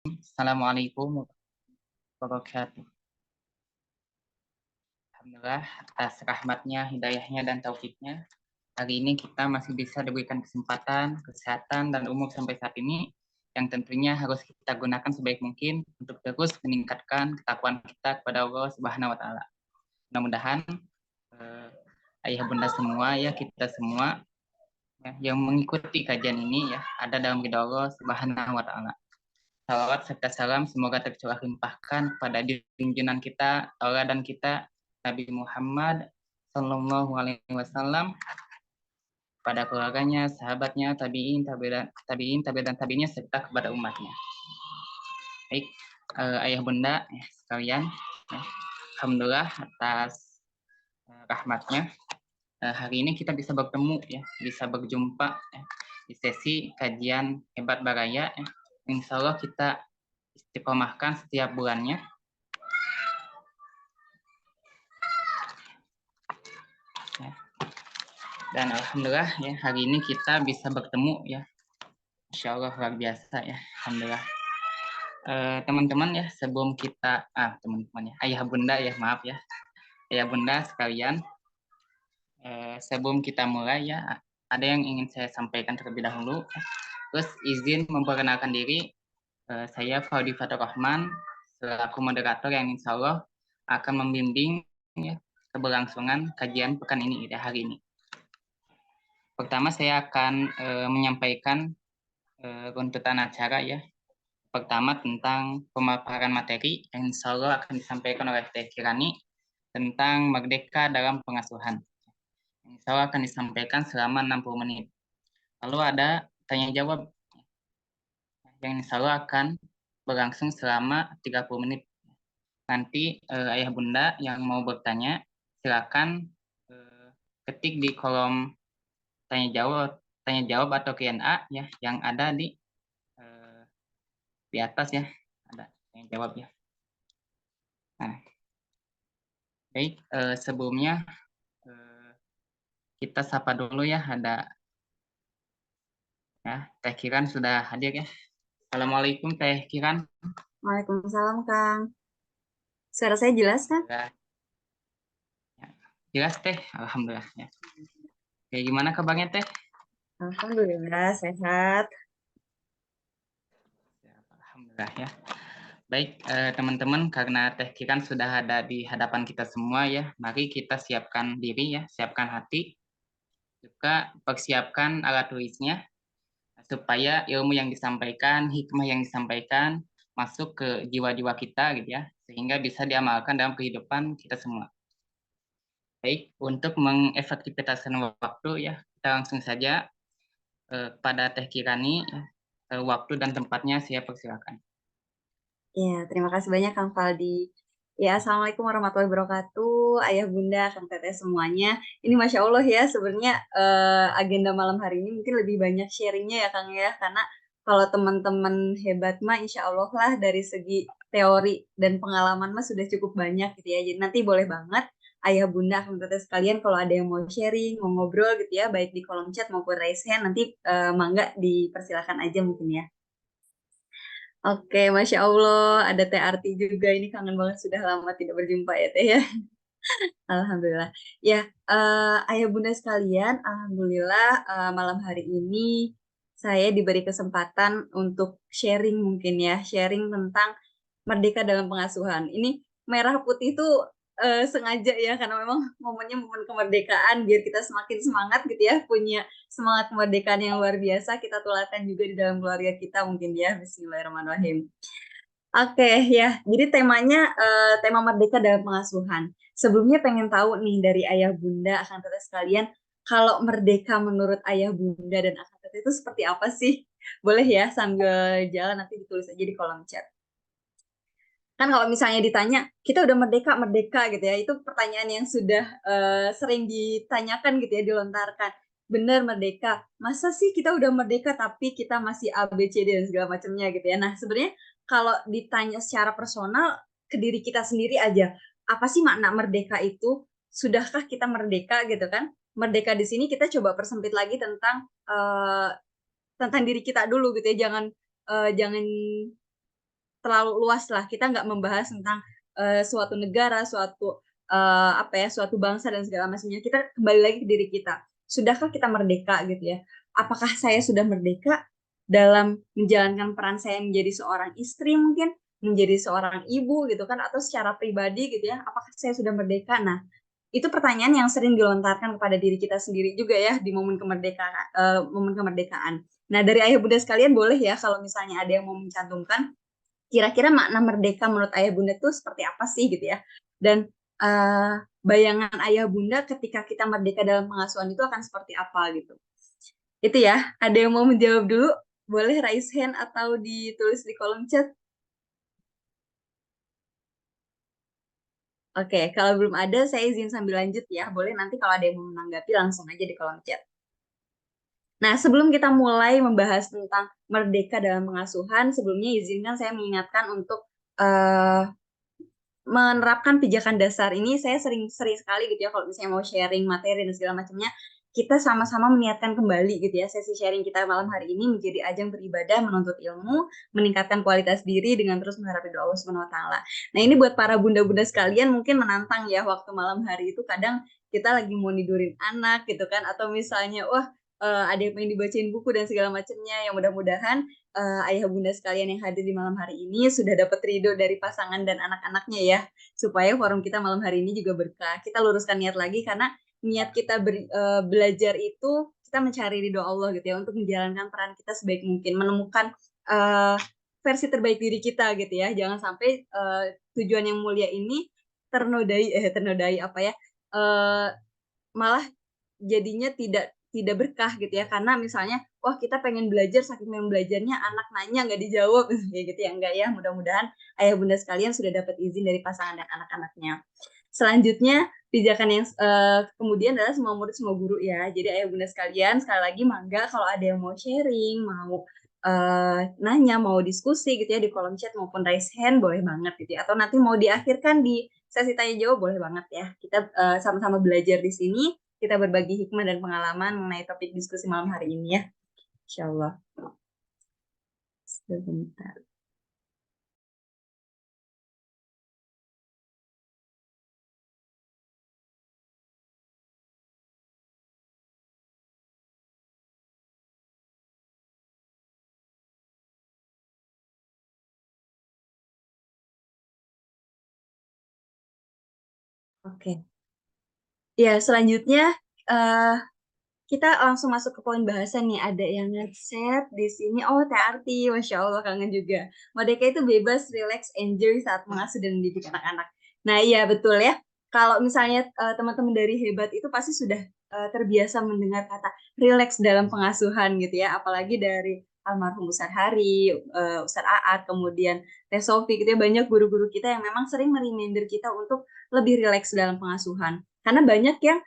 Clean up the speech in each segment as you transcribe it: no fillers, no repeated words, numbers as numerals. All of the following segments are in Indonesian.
Assalamualaikum warahmatullahi wabarakatuh. Alhamdulillah atas rahmatnya, hidayahnya, dan taufiknya. Hari ini kita masih bisa diberikan kesempatan, kesehatan, dan umur sampai saat ini yang tentunya harus kita gunakan sebaik mungkin untuk terus meningkatkan ketakwaan kita kepada Allah Subhanahu wa Ta'ala. Mudah-mudahan ayah bunda semua ya, kita semua ya, yang mengikuti kajian ini ya ada dalam ridha Allah Subhanahu wa Ta'ala. Salawat serta salam semoga tercurah limpahkan kepada junjungan kita, tauladan kita, Nabi Muhammad Sallallahu Alaihi Wasallam, pada keluarganya, sahabatnya, tabiin, tabiinnya, serta kepada umatnya. Baik, ayah bunda ya, sekalian, ya, alhamdulillah atas rahmatnya hari ini kita bisa bertemu ya, bisa berjumpa ya, di sesi kajian hebat baraya. Ya. Insya Allah kita istiqomahkan setiap bulannya. Ya. Dan alhamdulillah ya hari ini kita bisa bertemu ya, Insya Allah luar biasa ya, alhamdulillah. Teman-teman ya sebelum kita teman-teman ya ayah bunda ya maaf ya ayah bunda sekalian, sebelum kita mulai ya ada yang ingin saya sampaikan terlebih dahulu. Terus izin memperkenalkan diri, saya Faudi Fatur Rahman selaku moderator yang insya Allah akan membimbing ya, keberlangsungan kajian pekan ini ya, hari ini. Pertama saya akan menyampaikan runtutan acara ya. Pertama tentang pemaparan materi yang insya Allah akan disampaikan oleh Teh Kirani tentang merdeka dalam pengasuhan. Insya Allah akan disampaikan selama 60 menit. Lalu ada tanya jawab yang insya Allah akan berlangsung selama 30 menit. Nanti ayah bunda yang mau bertanya silakan ketik di kolom tanya jawab atau Q&A ya yang ada di atas ya, ada yang jawab ya. Nah, baik, sebelumnya kita sapa dulu ya, ada ya Teh Kiran sudah hadir ya. Assalamualaikum Teh Kiran. Waalaikumsalam, Kang. Suara saya jelas, kan? Ya, jelas Teh, alhamdulillah ya. Kayak gimana kabarnya Teh? Alhamdulillah, sehat. Alhamdulillah ya. Baik, teman-teman, karena Teh Kiran sudah ada di hadapan kita semua ya, mari kita siapkan diri ya, siapkan hati, juga persiapkan alat tulisnya, supaya ilmu yang disampaikan, hikmah yang disampaikan, masuk ke jiwa-jiwa kita gitu ya, sehingga bisa diamalkan dalam kehidupan kita semua. Baik, untuk mengefektivitaskan waktu ya, kita langsung saja pada Teh Kirani, waktu dan tempatnya saya persilakan. Ya, terima kasih banyak, Kang Faldi. Ya, Assalamualaikum warahmatullahi wabarakatuh, Ayah Bunda, Kang Teteh semuanya. Ini Masya Allah ya, sebenarnya agenda malam hari ini mungkin lebih banyak sharingnya ya, Kang ya. Karena kalau teman-teman hebat mah, Insya Allah lah dari segi teori dan pengalaman mah sudah cukup banyak gitu ya. Jadi nanti boleh banget Ayah Bunda, Kang Teteh sekalian kalau ada yang mau sharing, mau ngobrol gitu ya, baik di kolom chat maupun raise hand, nanti mangga dipersilakan aja mungkin ya. Oke, Masya Allah, ada Teh Arti juga. Ini kangen banget sudah lama tidak berjumpa ya Teh ya. Alhamdulillah. Ya, Ayah Bunda sekalian, Alhamdulillah malam hari ini saya diberi kesempatan untuk sharing mungkin ya, sharing tentang merdeka dalam pengasuhan. Ini merah putih itu sengaja ya, karena memang momennya momen kemerdekaan, biar kita semakin semangat gitu ya, punya semangat kemerdekaan yang luar biasa, kita tularkan juga di dalam keluarga kita mungkin ya. Bismillahirrahmanirrahim. Oke ya, jadi temanya tema merdeka dalam pengasuhan. Sebelumnya pengen tahu nih dari Ayah Bunda, Akang Teteh sekalian, kalau merdeka menurut Ayah Bunda dan Akang Teteh itu seperti apa sih? Boleh ya sambil jalan nanti ditulis aja di kolom chat. Kan kalau misalnya ditanya, kita udah merdeka, merdeka gitu ya, itu pertanyaan yang sudah sering ditanyakan gitu ya, dilontarkan. Bener merdeka, masa sih kita udah merdeka tapi kita masih A, B, C, D, dan segala macamnya gitu ya. Nah sebenarnya kalau ditanya secara personal ke diri kita sendiri aja, apa sih makna merdeka itu? Sudahkah kita merdeka gitu kan? Merdeka di sini kita coba persempit lagi tentang diri kita dulu gitu ya, jangan terlalu luas lah. Kita nggak membahas tentang suatu negara, suatu suatu bangsa dan segala macamnya. Kita kembali lagi ke diri kita. Sudahkah kita merdeka gitu ya? Apakah saya sudah merdeka dalam menjalankan peran saya menjadi seorang istri mungkin, menjadi seorang ibu gitu kan, atau secara pribadi gitu ya? Apakah saya sudah merdeka? Nah, itu pertanyaan yang sering dilontarkan kepada diri kita sendiri juga ya di momen kemerdekaan. Nah, dari ayah bunda sekalian boleh ya kalau misalnya ada yang mau mencantumkan kira-kira makna merdeka menurut ayah bunda itu seperti apa sih gitu ya. Dan bayangan ayah bunda ketika kita merdeka dalam pengasuhan itu akan seperti apa gitu. Itu ya, ada yang mau menjawab dulu? Boleh raise hand atau ditulis di kolom chat. Oke, kalau belum ada, saya izin sambil lanjut ya. Boleh nanti kalau ada yang mau menanggapi langsung aja di kolom chat. Nah, sebelum kita mulai membahas tentang merdeka dalam pengasuhan, sebelumnya izinkan saya mengingatkan untuk menerapkan pijakan dasar ini. Saya sering sekali gitu ya, kalau misalnya mau sharing materi dan segala macamnya, kita sama-sama meniatkan kembali gitu ya, sesi sharing kita malam hari ini menjadi ajang beribadah, menuntut ilmu, meningkatkan kualitas diri dengan terus mengharap ridho Allah Subhanahu wa taala. Nah, ini buat para bunda-bunda sekalian mungkin menantang ya, waktu malam hari itu kadang kita lagi mau nidurin anak gitu kan, atau misalnya wah ada yang pengen dibacain buku dan segala macamnya, yang mudah-mudahan ayah bunda sekalian yang hadir di malam hari ini sudah dapat ridho dari pasangan dan anak-anaknya ya, supaya forum kita malam hari ini juga berkah. Kita luruskan niat lagi karena niat kita belajar itu kita mencari ridho Allah gitu ya, untuk menjalankan peran kita sebaik mungkin, menemukan versi terbaik diri kita gitu ya. Jangan sampai tujuan yang mulia ini ternodai apa ya, malah jadinya tidak berkah gitu ya, karena misalnya wah kita pengen belajar, saking pengen belajarnya anak nanya nggak dijawab kayak gitu ya. Enggak ya, mudah-mudahan ayah bunda sekalian sudah dapat izin dari pasangan dan anak-anaknya. Selanjutnya pijakan yang kemudian adalah semua murid semua guru ya. Jadi ayah bunda sekalian, sekali lagi mangga kalau ada yang mau sharing, mau nanya, mau diskusi gitu ya di kolom chat maupun raise hand boleh banget gitu ya. Atau nanti mau diakhirkan di sesi tanya jawab boleh banget ya. Kita sama-sama belajar di sini, kita berbagi hikmah dan pengalaman mengenai topik diskusi malam hari ini ya. Insya Allah. Sebentar. Oke. Ya, selanjutnya kita langsung masuk ke poin bahasan nih. Ada yang nge-chat di sini. Oh, TRT, Masya Allah, kangen juga. Merdeka itu bebas, relax, enjoy saat mengasuh dan mendidik anak-anak. Nah, iya betul ya. Kalau misalnya teman-teman dari Hebat itu pasti sudah terbiasa mendengar kata relax dalam pengasuhan gitu ya. Apalagi dari almarhum Ustadz Hari, Ustadz Aat, kemudian Teh Sofi gitu ya. Banyak guru-guru kita yang memang sering mereminder kita untuk lebih relax dalam pengasuhan. Karena banyak yang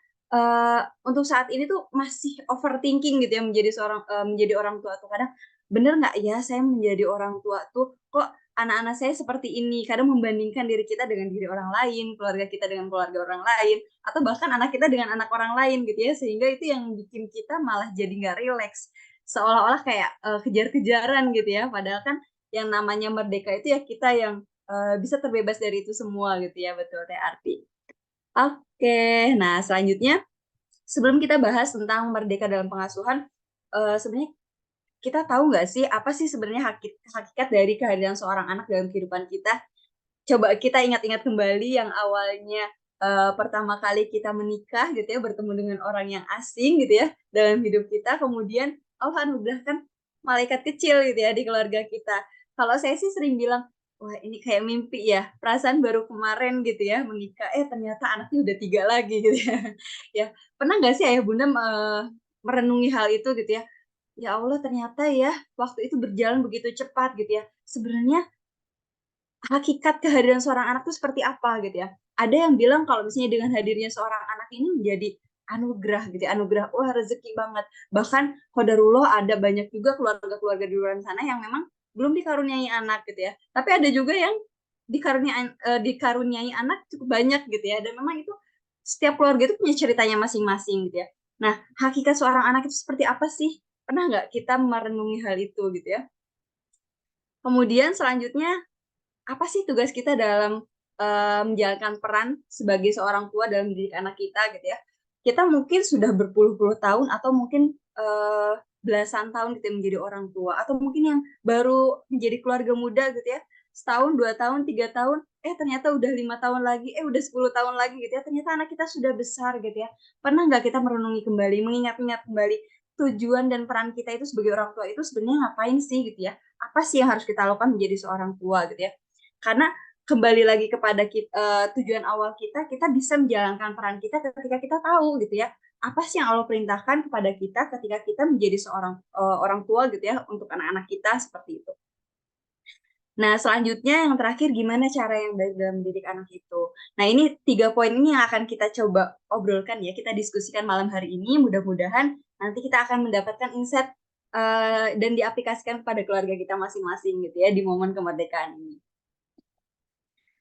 untuk saat ini tuh masih overthinking gitu ya, menjadi orang tua tuh kadang bener nggak ya saya menjadi orang tua tuh, kok anak-anak saya seperti ini, kadang membandingkan diri kita dengan diri orang lain, keluarga kita dengan keluarga orang lain, atau bahkan anak kita dengan anak orang lain gitu ya, sehingga itu yang bikin kita malah jadi nggak rileks, seolah-olah kayak kejar-kejaran gitu ya, padahal kan yang namanya merdeka itu ya kita yang bisa terbebas dari itu semua gitu ya, betul Teh Arti. Oke, nah selanjutnya sebelum kita bahas tentang merdeka dalam pengasuhan, sebenarnya kita tahu nggak sih apa sih sebenarnya hakikat dari kehadiran seorang anak dalam kehidupan kita? Coba kita ingat-ingat kembali yang awalnya pertama kali kita menikah gitu ya, bertemu dengan orang yang asing gitu ya dalam hidup kita, kemudian Allah anugerahkan malaikat kecil gitu ya di keluarga kita. Kalau saya sih sering bilang, wah ini kayak mimpi ya, perasaan baru kemarin gitu ya menikah, ternyata anaknya udah 3 lagi gitu ya. Ya, pernah nggak sih ayah bunda merenungi hal itu gitu ya? Ya Allah ternyata ya waktu itu berjalan begitu cepat gitu ya. Sebenarnya hakikat kehadiran seorang anak itu seperti apa gitu ya. Ada yang bilang kalau misalnya dengan hadirnya seorang anak ini menjadi anugerah gitu ya, anugerah, wah rezeki banget. Bahkan qadarullah ada banyak juga keluarga-keluarga di luar sana yang memang belum dikaruniai anak gitu ya. Tapi ada juga yang dikaruniai anak cukup banyak gitu ya. Dan memang itu setiap keluarga itu punya ceritanya masing-masing gitu ya. Nah, hakikat seorang anak itu seperti apa sih? Pernah nggak kita merenungi hal itu gitu ya? Kemudian selanjutnya apa sih tugas kita dalam menjalankan peran sebagai seorang tua dalam mendidik anak kita gitu ya. Kita mungkin sudah berpuluh-puluh tahun atau mungkin belasan tahun kita menjadi orang tua atau mungkin yang baru menjadi keluarga muda gitu ya. Setahun, 2 tahun, 3 tahun, ternyata udah 5 tahun lagi, udah 10 tahun lagi gitu ya. Ternyata anak kita sudah besar gitu ya. Pernah nggak kita merenungi kembali, mengingat-ingat kembali tujuan dan peran kita itu sebagai orang tua itu sebenarnya ngapain sih gitu ya? Apa sih yang harus kita lakukan menjadi seorang tua gitu ya? Karena kembali lagi kepada tujuan awal kita, kita bisa menjalankan peran kita ketika kita tahu gitu ya, apa sih yang Allah perintahkan kepada kita ketika kita menjadi seorang orang tua gitu ya untuk anak-anak kita seperti itu. Nah, selanjutnya yang terakhir gimana cara yang baik dalam mendidik anak itu. Nah, ini 3 poin ini yang akan kita coba obrolkan ya, kita diskusikan malam hari ini. Mudah-mudahan nanti kita akan mendapatkan insight dan diaplikasikan kepada keluarga kita masing-masing gitu ya di momen kemerdekaan ini.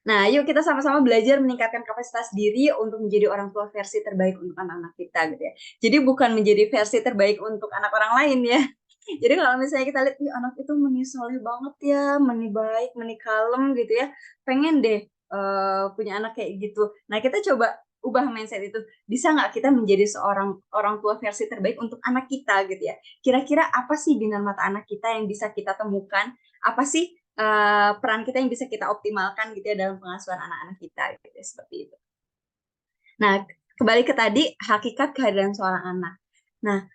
Nah, yuk kita sama-sama belajar meningkatkan kapasitas diri untuk menjadi orang tua versi terbaik untuk anak-anak kita gitu ya. Jadi bukan menjadi versi terbaik untuk anak orang lain ya. Jadi kalau misalnya kita lihat, anak itu meni soleh banget ya, meni baik, meni kalem gitu ya. Pengen deh punya anak kayak gitu. Nah, kita coba ubah mindset itu. Bisa nggak kita menjadi seorang orang tua versi terbaik untuk anak kita gitu ya. Kira-kira apa sih binar mata anak kita yang bisa kita temukan? Apa sih peran kita yang bisa kita optimalkan gitu ya dalam pengasuhan anak-anak kita gitu ya, seperti itu. Nah, kembali ke tadi hakikat kehadiran seorang anak. Nah,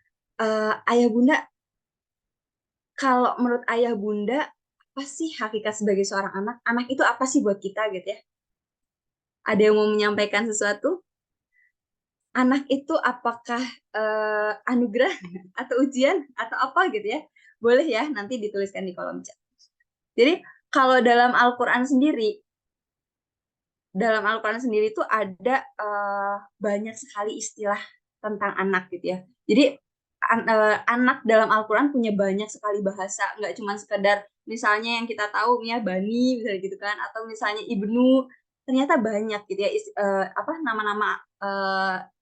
ayah bunda, kalau menurut ayah bunda apa sih hakikat sebagai seorang anak? Anak itu apa sih buat kita gitu ya? Ada yang mau menyampaikan sesuatu? Anak itu apakah anugerah atau ujian atau apa gitu ya? Boleh ya nanti dituliskan di kolom chat. Jadi kalau dalam Al-Quran sendiri itu ada banyak sekali istilah tentang anak gitu ya. Jadi anak dalam Al-Quran punya banyak sekali bahasa, nggak cuma sekedar misalnya yang kita tahu ya bani misalnya gitu kan, atau misalnya ibnu, ternyata banyak gitu ya apa nama-nama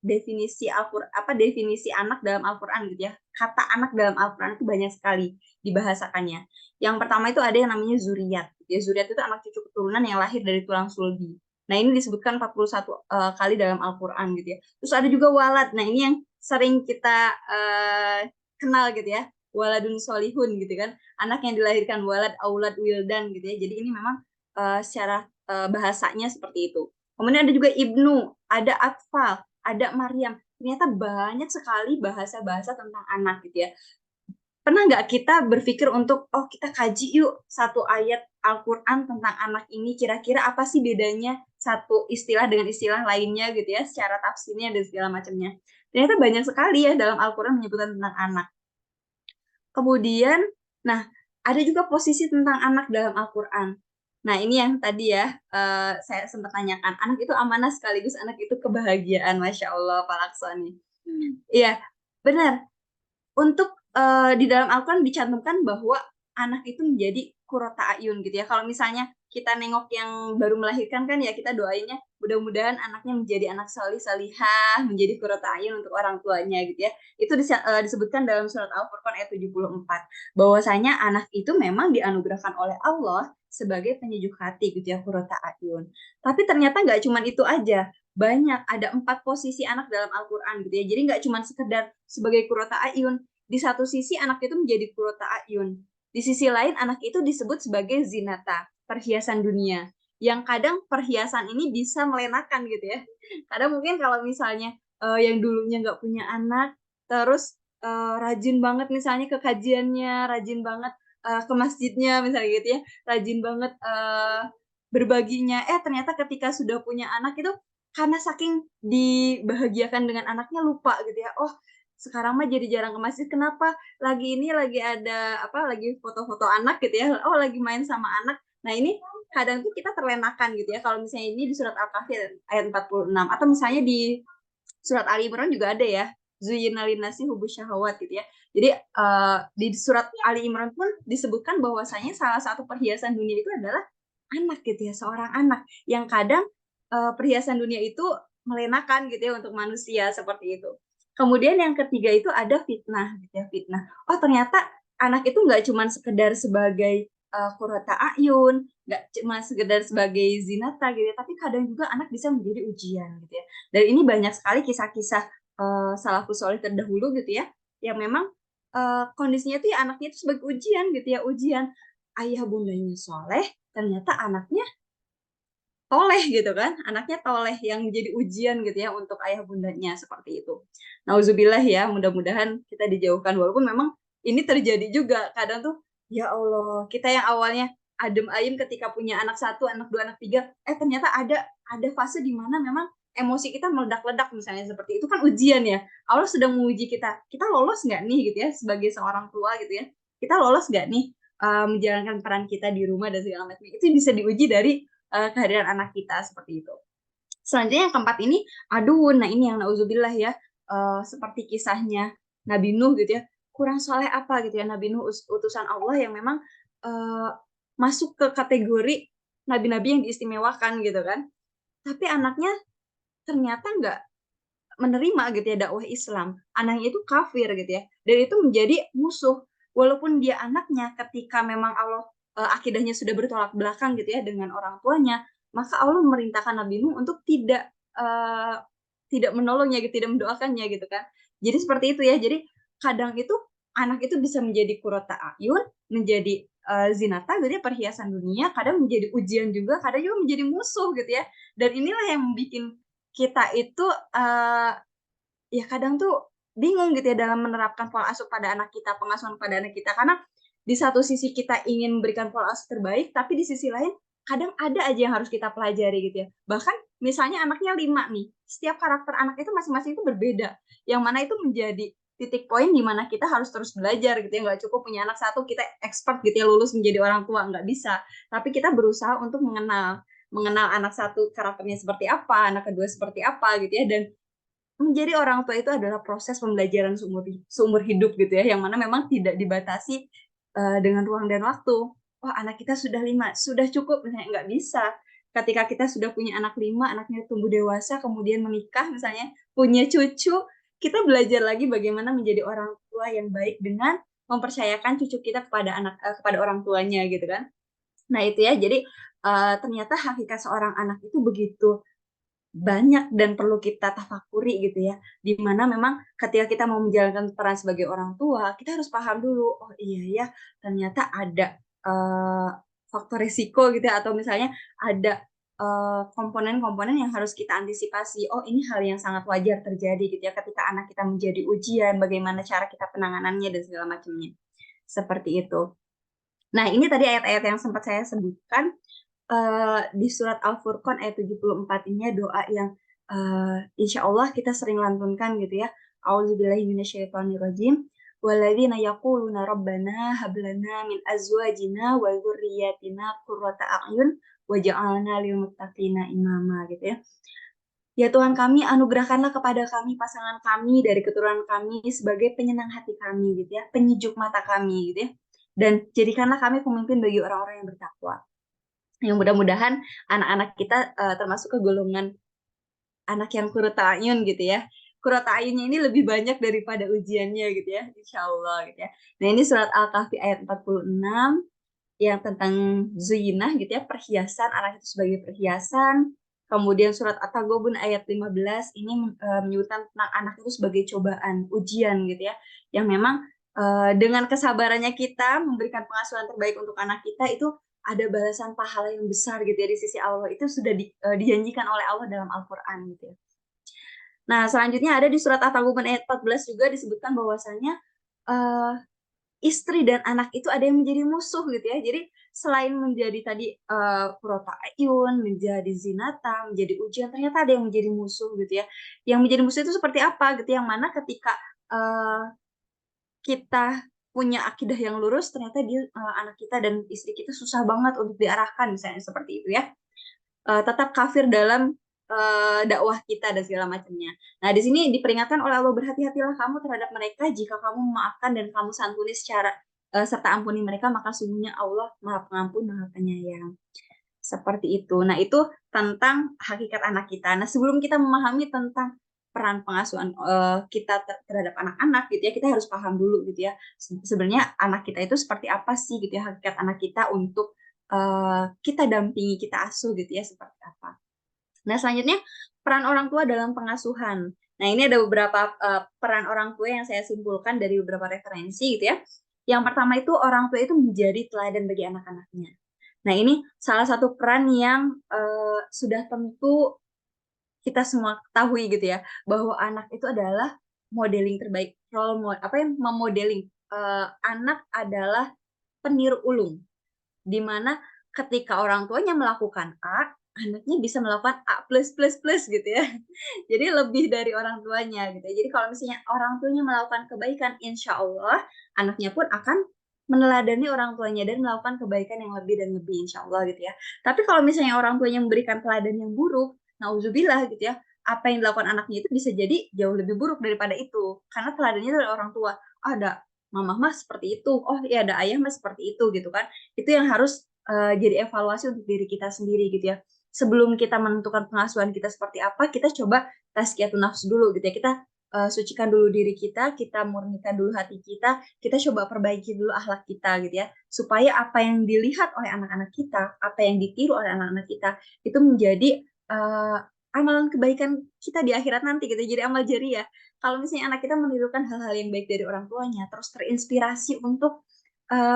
definisi Al-Quran, apa definisi anak dalam Al-Quran gitu ya. Kata anak dalam Al-Quran itu banyak sekali dibahasakannya. Yang pertama itu ada yang namanya zuriat. Ya, zuriat itu anak cucu keturunan yang lahir dari tulang sulbi. Nah, ini disebutkan 41 kali dalam Al-Quran gitu ya. Terus ada juga walad. Nah, ini yang sering kita kenal gitu ya. Waladun solihun gitu kan. Anak yang dilahirkan walad, aulad, wildan gitu ya. Jadi ini memang secara bahasanya seperti itu. Kemudian ada juga ibnu, ada atfal, ada Maryam. Ternyata banyak sekali bahasa-bahasa tentang anak gitu ya. Pernah nggak kita berpikir untuk, kita kaji yuk satu ayat Al-Quran tentang anak ini, kira-kira apa sih bedanya satu istilah dengan istilah lainnya gitu ya, secara tafsirnya dan segala macamnya. Ternyata banyak sekali ya dalam Al-Quran menyebutkan tentang anak. Kemudian, nah ada juga posisi tentang anak dalam Al-Quran. Nah ini yang tadi ya, saya sempat tanyakan, anak itu amanah sekaligus anak itu kebahagiaan, Masya Allah, Pak Laksoni. Iya, benar. Untuk di dalam Al-Quran dicantumkan bahwa anak itu menjadi qurrata ayun gitu ya. Kalau misalnya kita nengok yang baru melahirkan kan ya kita doainnya mudah-mudahan anaknya menjadi anak salih salihah, menjadi qurrata ayun untuk orang tuanya gitu ya. Itu disebutkan dalam surat Al-Furqan ayat 74 bahwasanya anak itu memang dianugerahkan oleh Allah sebagai penyejuk hati gitu ya, qurrata ayun. Tapi ternyata nggak cuma itu aja, banyak, ada 4 posisi anak dalam Al-Quran gitu ya. Jadi nggak cuma sekedar sebagai qurrata ayun. Di satu sisi anak itu menjadi qurrata ayun. Di sisi lain anak itu disebut sebagai zinata, perhiasan dunia. Yang kadang perhiasan ini bisa melenakan gitu ya. Kadang mungkin kalau misalnya yang dulunya nggak punya anak, terus rajin banget misalnya ke kajiannya, rajin banget ke masjidnya misalnya gitu ya, rajin banget berbaginya. Ternyata ketika sudah punya anak itu karena saking dibahagiakan dengan anaknya lupa gitu ya. Oh, sekarang mah jadi jarang ke masjid. Kenapa? Lagi ini lagi ada lagi foto-foto anak gitu ya. Oh, lagi main sama anak. Nah, ini kadang tuh kita terlenakan gitu ya. Kalau misalnya ini di surat Al-Kahfi ayat 46 atau misalnya di surat Ali Imran juga ada ya. Zuyyina linnasi hubus syahawat gitu ya. Jadi di surat Ali Imran pun disebutkan bahwasanya salah satu perhiasan dunia itu adalah anak gitu ya, seorang anak yang kadang perhiasan dunia itu melenakan gitu ya untuk manusia seperti itu. Kemudian yang ketiga itu ada fitnah gitu ya, fitnah. Oh, ternyata anak itu nggak cuma sekedar sebagai qurrata ayun, nggak cuma sekedar sebagai zinata gitu ya, tapi kadang juga anak bisa menjadi ujian gitu ya. Dan ini banyak sekali kisah-kisah salafus soleh terdahulu gitu ya, yang memang kondisinya tuh ya anaknya itu sebagai ujian gitu ya, ujian ayah bundanya soleh, ternyata anaknya toleh gitu kan, anaknya toleh yang menjadi ujian gitu ya untuk ayah bundanya seperti itu. Nauzubillah ya, mudah-mudahan kita dijauhkan walaupun memang ini terjadi juga kadang tuh ya Allah, kita yang awalnya adem ayem ketika punya anak satu, anak dua, anak tiga, ternyata ada fase di mana memang emosi kita meledak-ledak misalnya seperti itu kan ujian ya. Allah sedang menguji kita. Kita lolos nggak nih gitu ya sebagai seorang tua gitu ya. Kita lolos nggak nih menjalankan peran kita di rumah dan segala macam. Itu bisa diuji dari kehadiran anak kita seperti itu. Selanjutnya yang keempat ini adun. Nah ini yang nauzubillah ya, seperti kisahnya Nabi Nuh gitu ya. Kurang soleh apa gitu ya Nabi Nuh utusan Allah yang memang uh, masuk ke kategori nabi-nabi yang diistimewakan gitu kan. Tapi anaknya ternyata nggak menerima gitu ya dakwah Islam. Anaknya itu kafir gitu ya. Dan itu menjadi musuh. Walaupun dia anaknya ketika memang Allah akidahnya sudah bertolak belakang gitu ya dengan orang tuanya, maka Allah memerintahkan Nabi Nuh untuk tidak menolongnya gitu, tidak mendoakannya gitu kan. Jadi seperti itu ya. Jadi kadang itu anak itu bisa menjadi kurota ayun, menjadi zinata gitu ya, perhiasan dunia, kadang menjadi ujian juga, kadang juga menjadi musuh gitu ya. Dan inilah yang bikin kita itu ya kadang tuh bingung gitu ya dalam menerapkan pola asuh pada anak kita, pengasuhan pada anak kita. Karena di satu sisi kita ingin memberikan pola asuh terbaik, tapi di sisi lain kadang ada aja yang harus kita pelajari gitu ya. Bahkan misalnya anaknya 5 nih, setiap karakter anak itu masing-masing itu berbeda. Yang mana itu menjadi titik poin di mana kita harus terus belajar gitu ya. Nggak cukup punya anak satu, kita expert gitu ya, lulus menjadi orang tua. Nggak bisa. Tapi kita berusaha untuk mengenal anak satu karakternya seperti apa, anak kedua seperti apa gitu ya. Dan menjadi orang tua itu adalah proses pembelajaran seumur hidup gitu ya, yang mana memang tidak dibatasi dengan ruang dan waktu. Wah, anak kita sudah 5, sudah cukup, misalnya nggak bisa. Ketika kita sudah punya anak 5, anaknya tumbuh dewasa, kemudian menikah misalnya, punya cucu, kita belajar lagi bagaimana menjadi orang tua yang baik dengan mempercayakan cucu kita kepada orang tuanya gitu kan. Nah itu ya, jadi ternyata hakikat seorang anak itu begitu banyak dan perlu kita tafakuri gitu ya. Di mana memang ketika kita mau menjalankan peran sebagai orang tua, kita harus paham dulu, oh iya ya, ternyata ada faktor risiko gitu ya, atau misalnya ada komponen-komponen yang harus kita antisipasi. Oh, ini hal yang sangat wajar terjadi gitu ya ketika anak kita menjadi ujian, bagaimana cara kita penanganannya dan segala macamnya. Seperti itu. Nah, ini tadi ayat-ayat yang sempat saya sebutkan di surat Al-Furqan ayat 74 ini doa yang insya Allah kita sering lantunkan gitu ya. A'udzubillahi minasyaitonirrajim. Walladzina yaquluna rabbana hab lana min azwajina wa dzurriyyatina qurrata a'yun waj'alna lil muttaqina imama gitu ya. Ya Tuhan kami, anugerahkanlah kepada kami pasangan kami dari keturunan kami sebagai penyenang hati kami gitu ya, penyejuk mata kami gitu ya. Dan jadikanlah kami pemimpin bagi orang-orang yang bertakwa. Yang mudah-mudahan anak-anak kita termasuk ke golongan anak yang kurata ayun gitu ya. Kurata ayunnya ini lebih banyak daripada ujiannya gitu ya, insya Allah gitu ya. Nah ini surat Al-Kahfi ayat 46 yang tentang zuyinah gitu ya, perhiasan, anak itu sebagai perhiasan. Kemudian surat At-Taghabun ayat 15 ini menyebutkan tentang anak itu sebagai cobaan, ujian gitu ya. Yang memang dengan kesabarannya kita memberikan pengasuhan terbaik untuk anak kita itu ada balasan pahala yang besar gitu ya di sisi Allah. Itu sudah dijanjikan oleh Allah dalam Al-Qur'an gitu ya. Nah, selanjutnya ada di surat At-Taghabun ayat 14 juga disebutkan bahwasanya uh, istri dan anak itu ada yang menjadi musuh gitu ya. Jadi selain menjadi tadi qurrata ayun, menjadi zinata, menjadi ujian, ternyata ada yang menjadi musuh gitu ya. Yang menjadi musuh itu seperti apa gitu? Yang mana ketika kita punya akidah yang lurus, ternyata anak kita dan istri kita susah banget untuk diarahkan misalnya seperti itu ya. Tetap kafir dalam dakwah kita dan segala macamnya. Nah, di sini diperingatkan oleh Allah, berhati-hatilah kamu terhadap mereka jika kamu memaafkan dan kamu santuni secara serta ampuni mereka, maka sungguhnya Allah Maha Pengampun, Maha Penyayang. Seperti itu. Nah, itu tentang hakikat anak kita. Nah, sebelum kita memahami tentang peran pengasuhan kita terhadap anak-anak gitu ya, kita harus paham dulu gitu ya. Sebenarnya anak kita itu seperti apa sih gitu ya, hakikat anak kita untuk kita dampingi, kita asuh gitu ya, seperti apa. Nah, selanjutnya peran orang tua dalam pengasuhan. Nah, ini ada beberapa peran orang tua yang saya simpulkan dari beberapa referensi gitu ya. Yang pertama itu orang tua itu menjadi teladan bagi anak-anaknya. Nah, ini salah satu peran yang sudah tentu kita semua ketahui gitu ya, bahwa anak itu adalah modeling terbaik, role model, apa yang memodeling. Anak adalah peniru ulung, di mana ketika orang tuanya melakukan A, anaknya bisa melakukan A plus plus plus gitu ya. Jadi lebih dari orang tuanya gitu ya. Jadi kalau misalnya orang tuanya melakukan kebaikan, insya Allah anaknya pun akan meneladani orang tuanya dan melakukan kebaikan yang lebih dan lebih, insya Allah gitu ya. Tapi kalau misalnya orang tuanya memberikan teladan yang buruk, nauzubillah gitu ya, apa yang dilakukan anaknya itu bisa jadi jauh lebih buruk daripada itu. Karena teladannya dari orang tua. Oh, ada mamah mah seperti itu. Oh iya, ada ayah mah seperti itu gitu kan. Itu yang harus jadi evaluasi untuk diri kita sendiri gitu ya. Sebelum kita menentukan pengasuhan kita seperti apa, kita coba tazkiyatun nafs dulu gitu ya. Kita sucikan dulu diri kita murnikan dulu hati kita coba perbaiki dulu akhlak kita gitu ya. Supaya apa yang dilihat oleh anak-anak kita, apa yang ditiru oleh anak-anak kita, itu menjadi amalan kebaikan kita di akhirat nanti gitu. Jadi amal jariah. Kalau misalnya anak kita menirukan hal-hal yang baik dari orang tuanya, terus terinspirasi untuk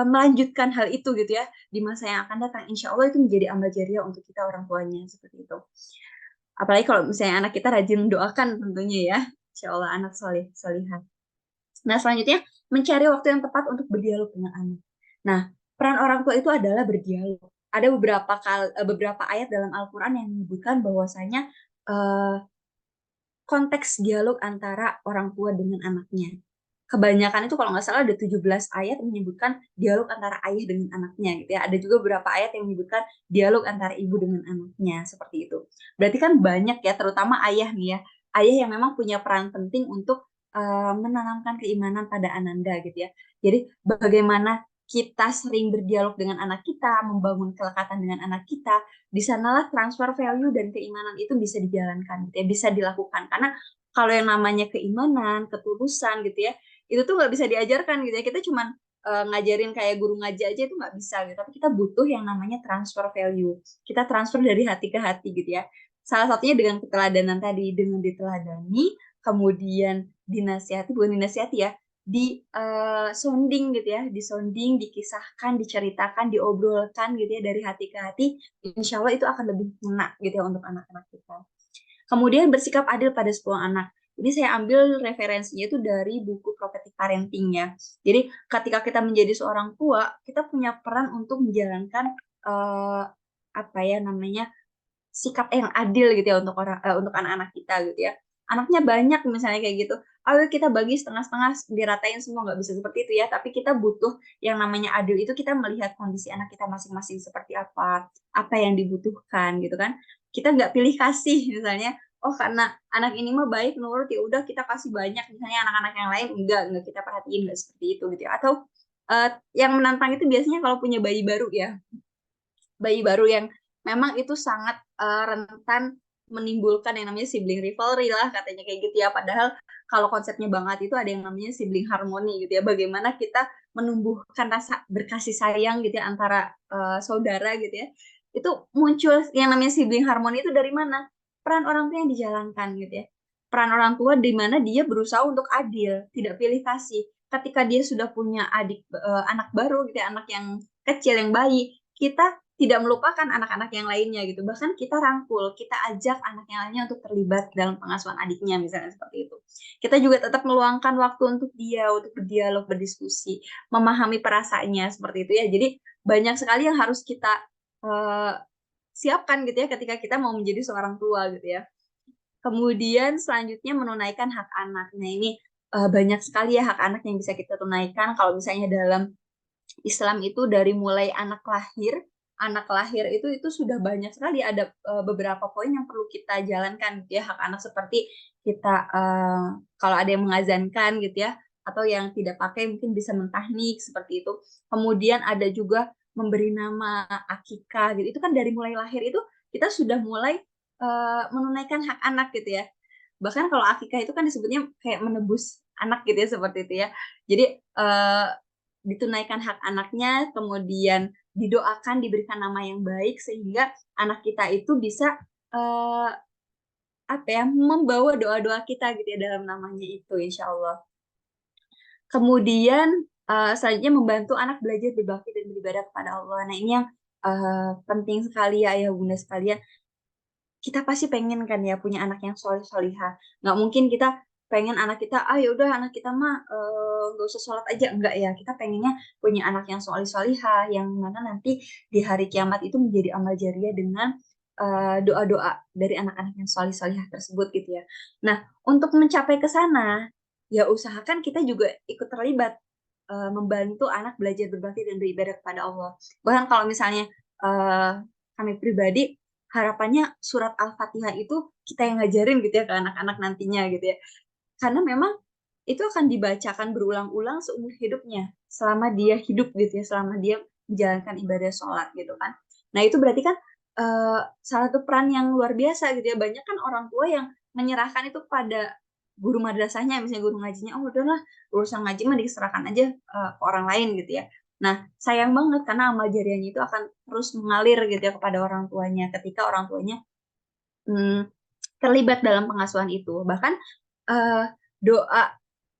melanjutkan hal itu gitu ya, di masa yang akan datang, insya Allah itu menjadi amal jariah untuk kita orang tuanya, seperti itu. Apalagi kalau misalnya anak kita rajin mendoakan tentunya ya, insya Allah anak soleh, solihah. Nah, selanjutnya mencari waktu yang tepat untuk berdialog dengan anak. Nah, peran orang tua itu adalah berdialog. Ada beberapa ayat dalam Al-Quran yang menyebutkan bahwasanya eh, konteks dialog antara orang tua dengan anaknya. Kebanyakan itu kalau nggak salah ada 17 ayat yang menyebutkan dialog antara ayah dengan anaknya gitu ya. Ada juga beberapa ayat yang menyebutkan dialog antara ibu dengan anaknya seperti itu. Berarti kan banyak ya, terutama ayah nih ya. Ayah yang memang punya peran penting untuk menanamkan keimanan pada ananda gitu ya. Jadi bagaimana kita sering berdialog dengan anak kita, membangun kelekatan dengan anak kita, di sanalah transfer value dan keimanan itu bisa dijalankan gitu ya, bisa dilakukan. Karena kalau yang namanya keimanan, ketulusan gitu ya, itu tuh nggak bisa diajarkan gitu ya. Kita cuman ngajarin kayak guru ngaji aja itu nggak bisa gitu. Tapi kita butuh yang namanya transfer value. Kita transfer dari hati ke hati gitu ya. Salah satunya dengan keteladanan tadi, dengan diteladani, kemudian dinasihati, bukan dinasihati ya, di sounding gitu ya, di sounding, dikisahkan, diceritakan, diobrolkan gitu ya dari hati ke hati, insya Allah itu akan lebih ngena gitu ya untuk anak-anak kita. Kemudian bersikap adil pada sebuah anak. Ini saya ambil referensinya itu dari buku Prophetic Parenting ya. Jadi ketika kita menjadi seorang tua, kita punya peran untuk menjalankan apa ya namanya, sikap yang adil gitu ya untuk untuk anak-anak kita gitu ya. Anaknya banyak misalnya kayak gitu. Ayo kita bagi setengah-setengah, diratain semua, nggak bisa seperti itu ya. Tapi kita butuh yang namanya adil itu, kita melihat kondisi anak kita masing-masing seperti apa yang dibutuhkan gitu kan. Kita nggak pilih kasih misalnya. Oh karena anak ini mah baik nurut ya udah kita kasih banyak, misalnya anak-anak yang lain enggak kita perhatiin, nggak seperti itu gitu ya. Atau yang menantang itu biasanya kalau punya bayi baru ya, bayi baru yang memang itu sangat rentan menimbulkan yang namanya sibling rivalry lah katanya kayak gitu ya. Padahal kalau konsepnya banget itu ada yang namanya sibling harmoni gitu ya. Bagaimana kita menumbuhkan rasa berkasih sayang gitu ya antara saudara gitu ya. Itu muncul yang namanya sibling harmoni itu dari mana? Peran orang tua yang dijalankan gitu ya. Peran orang tua di mana dia berusaha untuk adil, tidak pilih kasih. Ketika dia sudah punya anak baru gitu ya, anak yang kecil yang bayi, kita tidak melupakan anak-anak yang lainnya gitu. Bahkan kita rangkul, kita ajak anak yang lainnya untuk terlibat dalam pengasuhan adiknya misalnya seperti itu. Kita juga tetap meluangkan waktu untuk dia, untuk berdialog, berdiskusi, memahami perasaannya seperti itu ya. Jadi banyak sekali yang harus kita uh, siapkan gitu ya ketika kita mau menjadi seorang tua gitu ya. Kemudian selanjutnya menunaikan hak anak. Nah ini banyak sekali ya hak anak yang bisa kita tunaikan. Kalau misalnya dalam Islam itu dari mulai anak lahir itu sudah banyak sekali, ada beberapa poin yang perlu kita jalankan gitu ya. Hak anak seperti kita kalau ada yang mengazankan gitu ya, atau yang tidak pakai mungkin bisa mentahnik seperti itu. Kemudian ada juga memberi nama, akikah gitu. Itu kan dari mulai lahir itu kita sudah mulai menunaikan hak anak gitu ya. Bahkan kalau akikah itu kan disebutnya kayak menebus anak gitu ya, seperti itu ya. Jadi ditunaikan hak anaknya, kemudian didoakan, diberikan nama yang baik sehingga anak kita itu bisa eh, apa ya, membawa doa-doa kita gitu ya dalam namanya itu, insya Allah. Kemudian selanjutnya membantu anak belajar berbakti dan beribadah kepada Allah. Nah, ini yang penting sekali ya ayah bunda sekalian. Kita pasti pengen kan ya punya anak yang soleh solihah. Nggak mungkin kita pengen anak kita, ah ya udah anak kita mah nggak usah sholat aja, enggak ya. Kita pengennya punya anak yang soleh solihah, yang mana nanti di hari kiamat itu menjadi amal jariah dengan doa-doa dari anak-anak yang soleh solihah tersebut gitu ya. Nah, untuk mencapai ke sana, ya usahakan kita juga ikut terlibat membantu anak belajar berbakti dan beribadah kepada Allah. Bahkan kalau misalnya eh, kami pribadi harapannya surat Al-Fatihah itu kita yang ngajarin gitu ya ke anak-anak nantinya gitu ya. Karena memang itu akan dibacakan berulang-ulang seumur hidupnya selama dia hidup gitu ya, selama dia menjalankan ibadah sholat gitu kan. Nah itu berarti kan salah satu peran yang luar biasa gitu ya. Banyak kan orang tua yang menyerahkan itu pada guru madrasahnya, misalnya guru ngajinya, oh udahlah urusan ngaji mah diserahkan aja ke orang lain gitu ya. Nah, sayang banget karena amal jariahnya itu akan terus mengalir gitu ya kepada orang tuanya ketika orang tuanya hmm, terlibat dalam pengasuhan itu. Bahkan eh, doa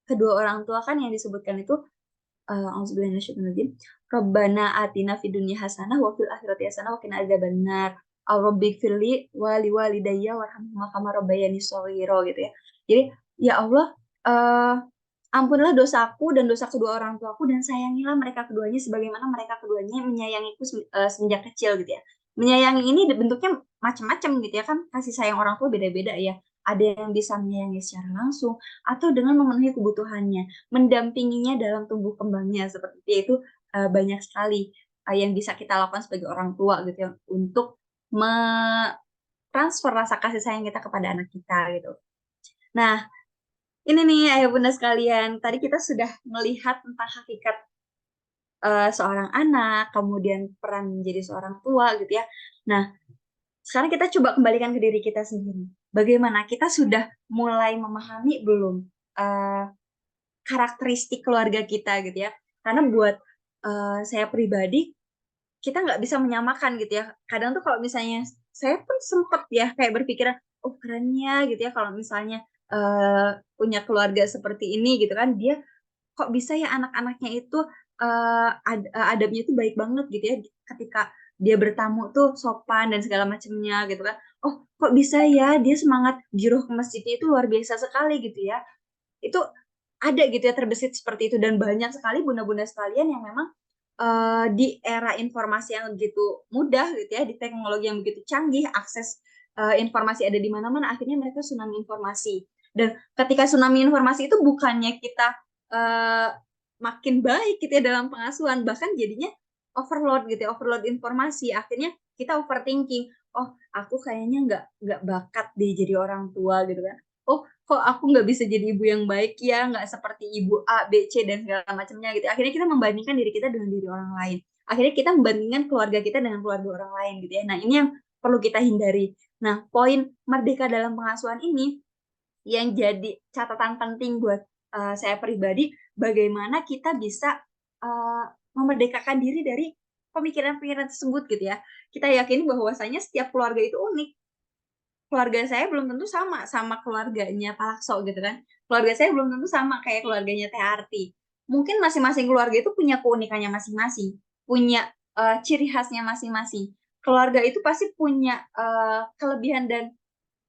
kedua orang tua kan yang disebutkan itu auzubillahi minasyaitonirrajim. Rabbana atina fid dunya hasanah wa fil akhirati hasanah wa qina adzabannar. Rabbighfirli wa liwalidayya warhamhuma kama rabbayani shaghira gitu ya. Jadi ya Allah eh ampunilah dosaku dan dosa kedua orang tuaku dan sayangilah mereka keduanya sebagaimana mereka keduanya menyayangiku semenjak kecil gitu ya. Menyayangi ini bentuknya macam-macam gitu ya kan, kasih sayang orang tua beda-beda ya. Ada yang bisa menyayangi secara langsung atau dengan memenuhi kebutuhannya, mendampinginya dalam tumbuh kembangnya seperti itu. Banyak sekali yang bisa kita lakukan sebagai orang tua gitu ya untuk mentransfer rasa kasih sayang kita kepada anak kita gitu. Nah, ini nih ayah bunda sekalian, tadi kita sudah melihat tentang hakikat seorang anak, kemudian peran menjadi seorang tua gitu ya. Nah, sekarang kita coba kembalikan ke diri kita sendiri. Bagaimana kita sudah mulai memahami belum eh, karakteristik keluarga kita gitu ya? Karena buat saya pribadi, kita nggak bisa menyamakan gitu ya. Kadang tuh kalau misalnya saya pun sempet ya kayak berpikiran, oh kerennya gitu ya kalau misalnya punya keluarga seperti ini gitu kan, dia kok bisa ya anak-anaknya itu adabnya itu baik banget gitu ya ketika dia bertamu tuh sopan dan segala macamnya gitu kan. Oh, kok bisa ya dia semangat giroh ke masjidnya itu luar biasa sekali gitu ya. Itu ada gitu ya terbesit seperti itu dan banyak sekali bunda-bunda sekalian yang memang di era informasi yang begitu mudah gitu ya, di teknologi yang begitu canggih, akses informasi ada di mana-mana, akhirnya mereka tsunami informasi. Dan ketika tsunami informasi itu bukannya kita uh, makin baik gitu ya dalam pengasuhan, bahkan jadinya overload gitu ya, overload informasi. Akhirnya kita overthinking, oh aku kayaknya nggak bakat deh jadi orang tua gitu kan. Oh kok aku nggak bisa jadi ibu yang baik ya, nggak seperti ibu A, B, C dan segala macamnya gitu. Akhirnya kita membandingkan diri kita dengan diri orang lain. Akhirnya kita membandingkan keluarga kita dengan keluarga orang lain gitu ya. Nah ini yang perlu kita hindari. Nah poin merdeka dalam pengasuhan ini yang jadi catatan penting buat saya pribadi, bagaimana kita bisa uh, memerdekakan diri dari pemikiran-pemikiran tersebut gitu ya. Kita yakini bahwasanya setiap keluarga itu unik. Keluarga saya belum tentu sama keluarganya Pak Lakso gitu kan. Keluarga saya belum tentu sama kayak keluarganya Teh Arti. Mungkin masing-masing keluarga itu punya keunikannya masing-masing, punya ciri khasnya masing-masing. Keluarga itu pasti punya kelebihan dan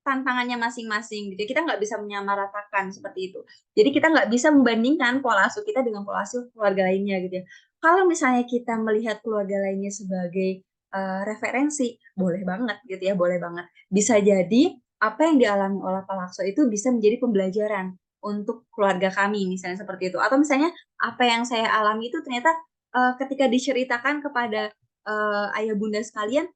tantangannya masing-masing gitu. Kita nggak bisa menyamaratakan seperti itu. Jadi kita nggak bisa membandingkan pola asuh kita dengan pola asuh keluarga lainnya gitu ya. Kalau misalnya kita melihat keluarga lainnya sebagai referensi, boleh banget gitu ya, boleh banget. Bisa jadi apa yang dialami oleh Pak Lakso itu bisa menjadi pembelajaran untuk keluarga kami, misalnya seperti itu. Atau misalnya apa yang saya alami itu ternyata ketika diceritakan kepada ayah bunda sekalian,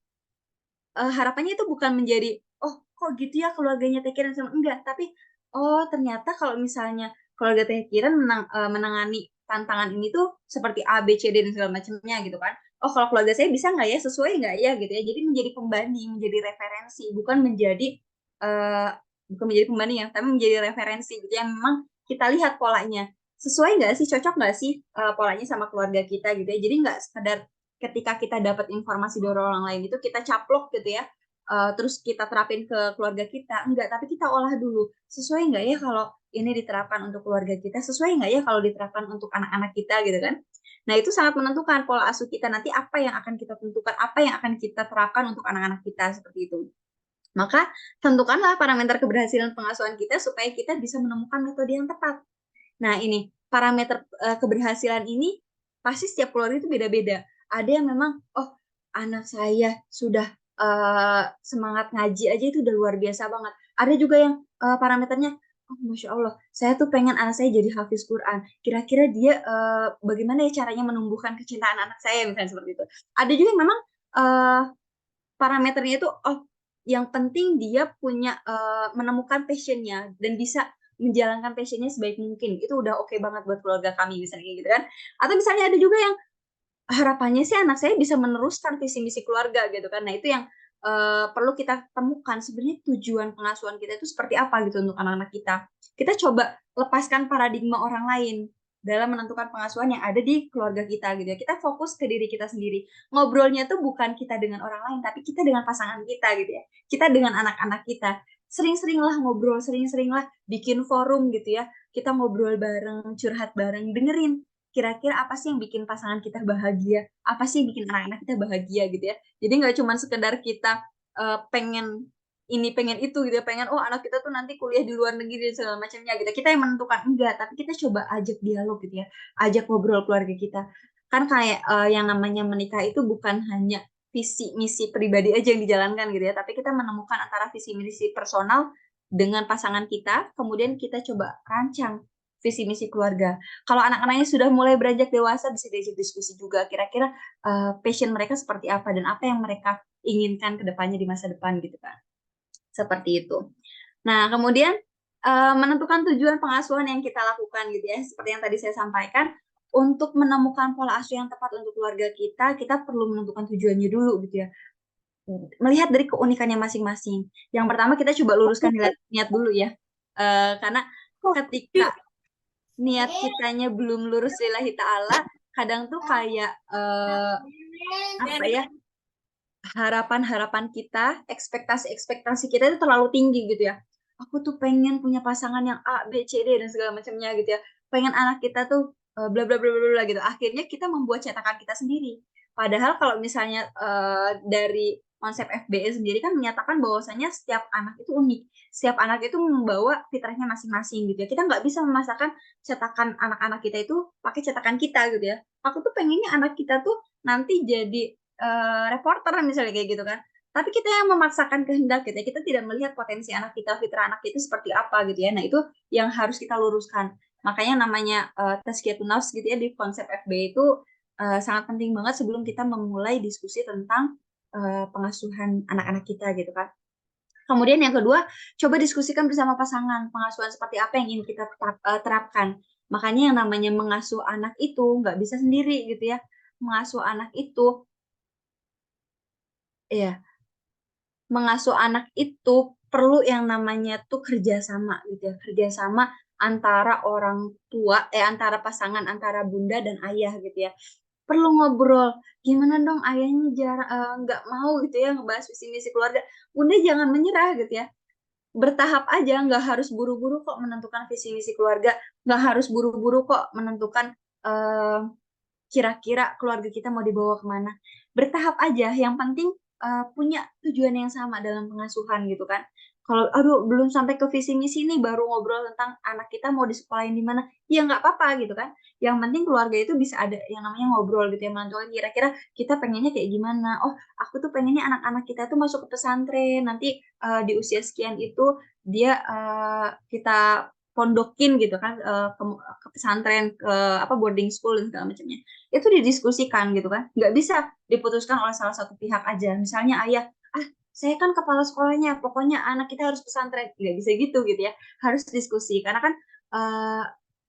harapannya itu bukan menjadi oh kok gitu ya keluarganya Teh Kiran sama enggak, tapi oh ternyata kalau misalnya keluarga Teh Kiran menangani tantangan ini tuh seperti A B C D dan segala macamnya gitu kan. Oh kalau keluarga saya bisa nggak ya, sesuai nggak ya gitu ya. Jadi menjadi pembanding, menjadi referensi, uh, bukan menjadi pembanding ya, tapi menjadi referensi gitu yang memang kita lihat polanya sesuai nggak sih, cocok nggak sih polanya sama keluarga kita gitu ya. Jadi nggak sekedar ketika kita dapat informasi dari orang lain itu kita caplok gitu ya, terus kita terapin ke keluarga kita, enggak, tapi kita olah dulu, sesuai nggak ya kalau ini diterapkan untuk keluarga kita, sesuai nggak ya kalau diterapkan untuk anak-anak kita gitu kan. Nah itu sangat menentukan pola asuh kita nanti apa yang akan kita tentukan, apa yang akan kita terapkan untuk anak-anak kita seperti itu. Maka tentukanlah parameter keberhasilan pengasuhan kita supaya kita bisa menemukan metode yang tepat. Nah, ini parameter keberhasilan ini pasti setiap keluarga itu beda-beda. Ada yang memang, oh anak saya sudah semangat ngaji aja itu udah luar biasa banget. Ada juga yang parameternya, oh masya Allah, saya tuh pengen anak saya jadi hafiz Quran. Kira-kira dia bagaimana ya caranya menumbuhkan kecintaan anak saya misalnya seperti itu. Ada juga yang memang parameternya itu, oh yang penting dia punya menemukan passionnya dan bisa menjalankan passionnya sebaik mungkin. Itu udah oke banget buat keluarga kami misalnya gitu kan. Atau misalnya ada juga yang harapannya sih anak saya bisa meneruskan visi misi keluarga gitu kan. Nah itu yang perlu kita temukan sebenarnya tujuan pengasuhan kita itu seperti apa gitu untuk anak-anak kita. Kita coba lepaskan paradigma orang lain dalam menentukan pengasuhan yang ada di keluarga kita gitu ya. Kita fokus ke diri kita sendiri. Ngobrolnya tuh bukan kita dengan orang lain, tapi kita dengan pasangan kita gitu ya. Kita dengan anak-anak kita. Sering-seringlah ngobrol, sering-seringlah bikin forum gitu ya. Kita ngobrol bareng, curhat bareng, dengerin kira-kira apa sih yang bikin pasangan kita bahagia, apa sih yang bikin anak-anak kita bahagia gitu ya. Jadi nggak cuma sekedar kita pengen ini pengen itu gitu ya, pengen oh anak kita tuh nanti kuliah di luar negeri dan segala macamnya gitu. Kita yang menentukan enggak, tapi kita coba ajak dialog gitu ya, ajak ngobrol keluarga kita. Kan kayak yang namanya menikah itu bukan hanya visi misi pribadi aja yang dijalankan gitu ya, tapi kita menemukan antara visi misi personal dengan pasangan kita, kemudian kita coba rancang visi misi keluarga. Kalau anak-anaknya sudah mulai beranjak dewasa bisa diajak diskusi juga kira-kira passion mereka seperti apa dan apa yang mereka inginkan ke depannya di masa depan gitu kan. Seperti itu. Nah, kemudian menentukan tujuan pengasuhan yang kita lakukan gitu ya. Seperti yang tadi saya sampaikan, untuk menemukan pola asuh yang tepat untuk keluarga kita perlu menentukan tujuannya dulu gitu ya. Melihat dari keunikannya masing-masing. Yang pertama kita coba luruskan niat dulu ya. Karena ketika niat kitanya belum lurus lillahi ta'ala, kadang tuh kayak apa ya, harapan-harapan kita, ekspektasi-ekspektasi kita itu terlalu tinggi gitu ya. Aku tuh pengen punya pasangan yang A, B, C, D dan segala macamnya gitu ya. Pengen anak kita tuh bla bla bla bla bla gitu. Akhirnya kita membuat cetakan kita sendiri. Padahal kalau misalnya dari konsep FBE sendiri kan menyatakan bahwasanya setiap anak itu unik. Setiap anak itu membawa fitrahnya masing-masing gitu ya. Kita nggak bisa memasakkan cetakan anak-anak kita itu pakai cetakan kita gitu ya. Aku tuh pengennya anak kita tuh nanti jadi reporter misalnya kayak gitu kan. Tapi kita yang memaksakan kehendak gitu ya. Kita tidak melihat potensi anak kita, fitrah anak itu seperti apa gitu ya. Nah, itu yang harus kita luruskan. Makanya namanya tazkiyatun nafs gitu ya di konsep FB itu sangat penting banget sebelum kita memulai diskusi tentang pengasuhan anak-anak kita gitu kan. Kemudian yang kedua, coba diskusikan bersama pasangan pengasuhan seperti apa yang ingin kita terapkan. Makanya yang namanya mengasuh anak itu nggak bisa sendiri gitu ya. Mengasuh anak itu ya mengasuh anak itu perlu yang namanya tuh kerjasama gitu ya, kerjasama antara orang tua, antara pasangan antara bunda dan ayah gitu ya. Perlu ngobrol, gimana dong ayahnya jarang nggak mau gitu ya ngebahas visi misi keluarga. Bunda jangan menyerah gitu ya. Bertahap aja, nggak harus buru-buru kok menentukan visi misi keluarga, nggak harus buru-buru kok menentukan kira-kira keluarga kita mau dibawa kemana. Bertahap aja, yang penting punya tujuan yang sama dalam pengasuhan gitu kan. Kalau aduh belum sampai ke visi misi nih baru ngobrol tentang anak kita mau disekolahin di mana, ya nggak apa-apa gitu kan. Yang penting keluarga itu bisa ada yang namanya ngobrol gitu ya, menentukan kira-kira kita pengennya kayak gimana. Oh, aku tuh pengennya anak-anak kita tuh masuk ke pesantren, nanti di usia sekian itu dia kita pondokin gitu kan ke pesantren, ke apa boarding school dan segala macamnya. Itu didiskusikan gitu kan, nggak bisa diputuskan oleh salah satu pihak aja. Misalnya ayah, saya kan kepala sekolahnya, pokoknya anak kita harus pesantren, nggak bisa gitu ya, harus diskusi karena kan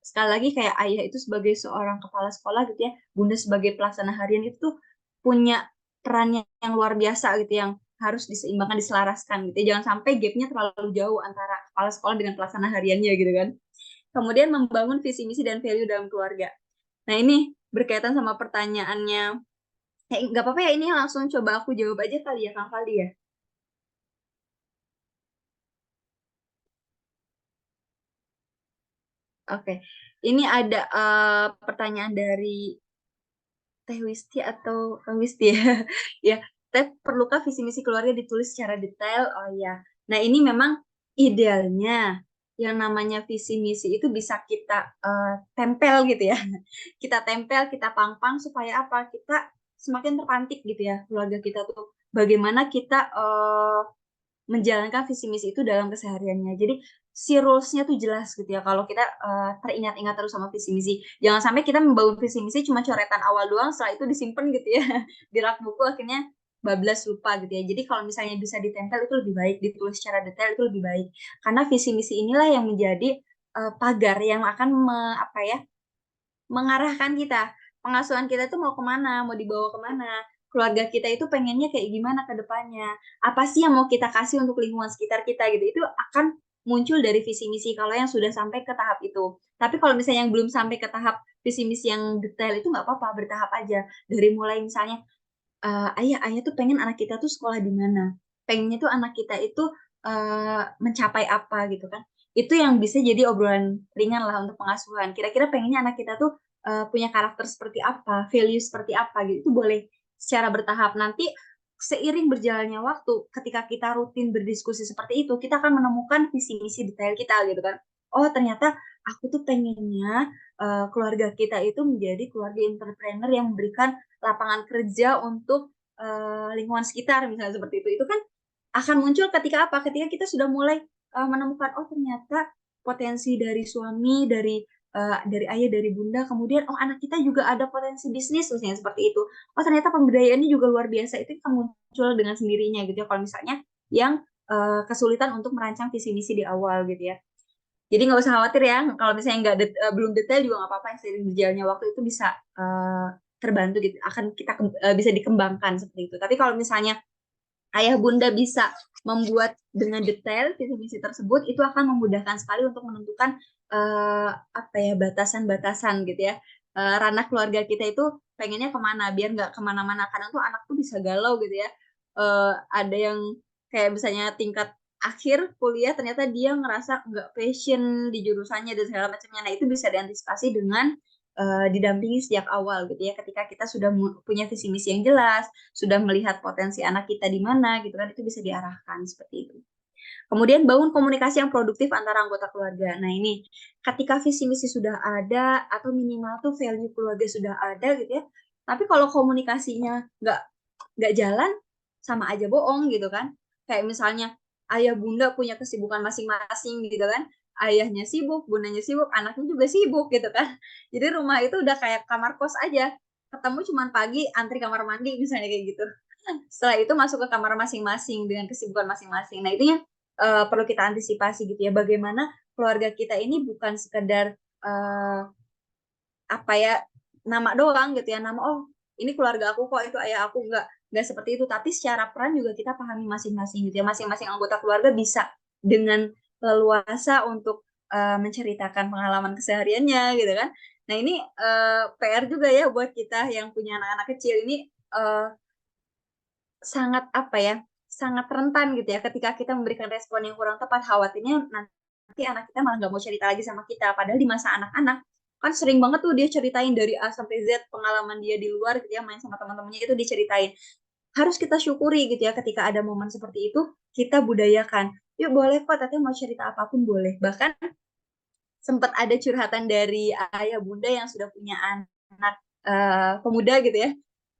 sekali lagi kayak ayah itu sebagai seorang kepala sekolah gitu ya, bunda sebagai pelaksana harian itu tuh punya perannya yang luar biasa gitu yang harus diseimbangkan, diselaraskan gitu ya. Jangan sampai gapnya terlalu jauh antara kepala sekolah dengan pelaksana hariannya gitu kan. Kemudian membangun visi misi dan value dalam keluarga. Nah, ini berkaitan sama pertanyaannya Nggak apa-apa ya, ini langsung coba aku jawab aja kali ya, Kang Faldi ya. Oke, ini ada pertanyaan dari Teh Wisti atau Kang Wisti ya. Ya, Teh, perlukah visi misi keluarga ditulis secara detail? Oh ya. Nah, ini memang idealnya yang namanya visi misi itu bisa kita tempel gitu ya. Kita tempel, kita pang-pang supaya apa? Kita semakin terpantik gitu ya keluarga kita tuh. Bagaimana kita menjalankan visi misi itu dalam kesehariannya. Jadi si rules-nya tuh jelas gitu ya. Kalau kita teringat-ingat terus sama visi misi, jangan sampai kita membangun visi misi cuma coretan awal doang, setelah itu disimpan gitu ya di rak buku, akhirnya bablas lupa gitu ya. Jadi kalau misalnya bisa ditempel itu lebih baik, ditulis secara detail itu lebih baik. Karena visi misi inilah yang menjadi pagar yang akan apa ya, mengarahkan kita. Pengasuhan kita itu mau kemana, mau dibawa kemana. Keluarga kita itu pengennya kayak gimana ke depannya. Apa sih yang mau kita kasih untuk lingkungan sekitar kita gitu. Itu akan muncul dari visi misi kalau yang sudah sampai ke tahap itu. Tapi kalau misalnya yang belum sampai ke tahap visi misi yang detail itu nggak apa-apa, bertahap aja. Dari mulai misalnya, ayah tuh pengen anak kita tuh sekolah di mana. Pengennya tuh anak kita itu mencapai apa gitu kan. Itu yang bisa jadi obrolan ringan lah untuk pengasuhan. Kira-kira pengennya anak kita tuh punya karakter seperti apa, value seperti apa gitu. Itu boleh secara bertahap. Nanti seiring berjalannya waktu, ketika kita rutin berdiskusi seperti itu, kita akan menemukan visi misi detail kita gitu kan. Oh, ternyata aku tuh pengennya keluarga kita itu menjadi keluarga entrepreneur yang memberikan lapangan kerja untuk lingkungan sekitar misalnya seperti itu kan akan muncul ketika apa? Ketika kita sudah mulai menemukan oh ternyata potensi dari suami, dari ayah, dari bunda, kemudian oh anak kita juga ada potensi bisnis misalnya seperti itu. Oh ternyata pembidayaannya juga luar biasa, itu akan muncul dengan sendirinya gitu ya. Kalau misalnya yang kesulitan untuk merancang visi misi di awal gitu ya. Jadi nggak usah khawatir ya, kalau misalnya belum detail juga nggak apa-apa, yang seiring berjalannya waktu itu bisa terbantu gitu, akan kita bisa dikembangkan seperti itu. Tapi kalau misalnya ayah bunda bisa membuat dengan detail visi misi tersebut, itu akan memudahkan sekali untuk menentukan apa ya batasan-batasan gitu ya. Ranah keluarga kita itu pengennya kemana biar nggak kemana-mana, karena tuh anak tuh bisa galau gitu ya. Ada yang kayak misalnya tingkat akhir kuliah ternyata dia ngerasa nggak passion di jurusannya dan segala macamnya. Nah itu bisa diantisipasi dengan didampingi sejak awal gitu ya, ketika kita sudah punya visi misi yang jelas, sudah melihat potensi anak kita di mana gitu kan, itu bisa diarahkan seperti itu. Kemudian bangun komunikasi yang produktif antara anggota keluarga. Nah ini ketika visi misi sudah ada atau minimal tuh value keluarga sudah ada gitu ya, tapi kalau komunikasinya nggak jalan, sama aja bohong gitu kan. Kayak misalnya ayah bunda punya kesibukan masing-masing gitu kan, ayahnya sibuk, bundanya sibuk, anaknya juga sibuk gitu kan. Jadi rumah itu udah kayak kamar kos aja, ketemu cuman pagi antri kamar mandi misalnya kayak gitu. Setelah itu masuk ke kamar masing-masing dengan kesibukan masing-masing. Nah, itu yang perlu kita antisipasi gitu ya. Bagaimana keluarga kita ini bukan sekedar apa ya nama doang gitu ya. Nama oh ini keluarga aku kok, itu ayah aku, nggak seperti itu. Tapi secara peran juga kita pahami masing-masing gitu ya. Masing-masing anggota keluarga bisa dengan leluasa untuk menceritakan pengalaman kesehariannya gitu kan. Nah, ini PR juga ya buat kita yang punya anak-anak kecil ini, sangat apa ya, sangat rentan gitu ya ketika kita memberikan respon yang kurang tepat, khawatirnya nanti anak kita malah nggak mau cerita lagi sama kita. Padahal di masa anak-anak kan sering banget tuh dia ceritain dari A sampai Z pengalaman dia di luar gitu ya, main sama teman-temannya itu diceritain. Harus kita syukuri gitu ya ketika ada momen seperti itu, kita budayakan. Yuk boleh kok, Teteh mau cerita apapun boleh. Bahkan sempat ada curhatan dari ayah bunda yang sudah punya anak pemuda gitu ya,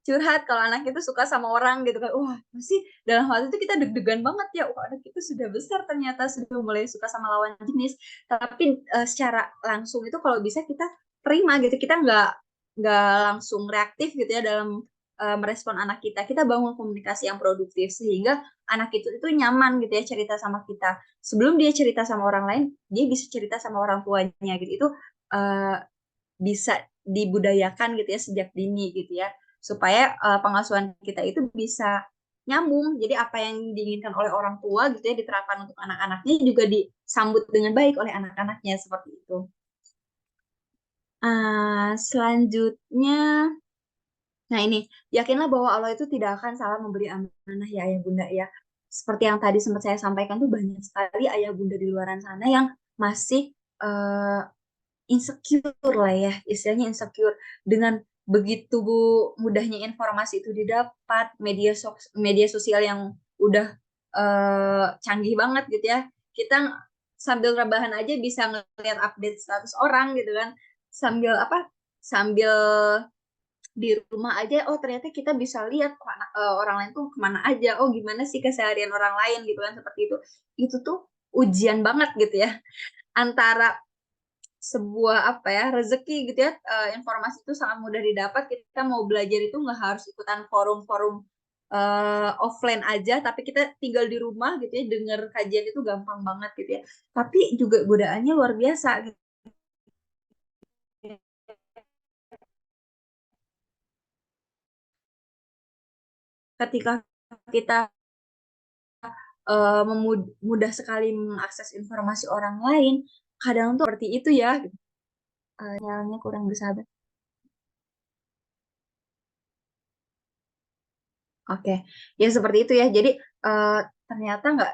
curhat kalau anak itu suka sama orang gitu kan. Wah pasti dalam hal itu kita deg-degan banget ya, wah anak itu sudah besar ternyata sudah mulai suka sama lawan jenis. Tapi secara langsung itu kalau bisa kita terima gitu, kita nggak langsung reaktif gitu ya dalam merespon anak kita bangun komunikasi yang produktif sehingga anak itu nyaman gitu ya cerita sama kita. Sebelum dia cerita sama orang lain, dia bisa cerita sama orang tuanya gitu. Itu uh, bisa dibudayakan gitu ya sejak dini gitu ya, supaya pengasuhan kita itu bisa nyambung. Jadi apa yang diinginkan oleh orang tua gitu ya diterapkan untuk anak-anaknya juga disambut dengan baik oleh anak-anaknya seperti itu. Selanjutnya Nah ini, yakinlah bahwa Allah itu tidak akan salah memberi amanah ya ayah bunda ya. Seperti yang tadi sempat saya sampaikan tuh banyak sekali ayah bunda di luar sana yang masih eh, insecure lah ya, istilahnya insecure dengan begitu mudahnya informasi itu didapat, media sosial yang udah canggih banget gitu ya. Kita sambil rebahan aja bisa ngeliat update status orang gitu kan. Sambil apa? Sambil di rumah aja, oh ternyata kita bisa lihat orang lain tuh kemana aja, oh gimana sih keseharian orang lain gitu kan, seperti itu tuh ujian banget gitu ya, antara sebuah apa ya rezeki gitu ya, informasi itu sangat mudah didapat, kita mau belajar itu nggak harus ikutan forum-forum offline aja, tapi kita tinggal di rumah gitu ya, dengar kajian itu gampang banget gitu ya, tapi juga godaannya luar biasa gitu. Ketika kita mudah sekali mengakses informasi orang lain, kadang tuh seperti itu ya gitu. Nyalanya kurang bersahabat. Oke, ya seperti itu ya. Jadi ternyata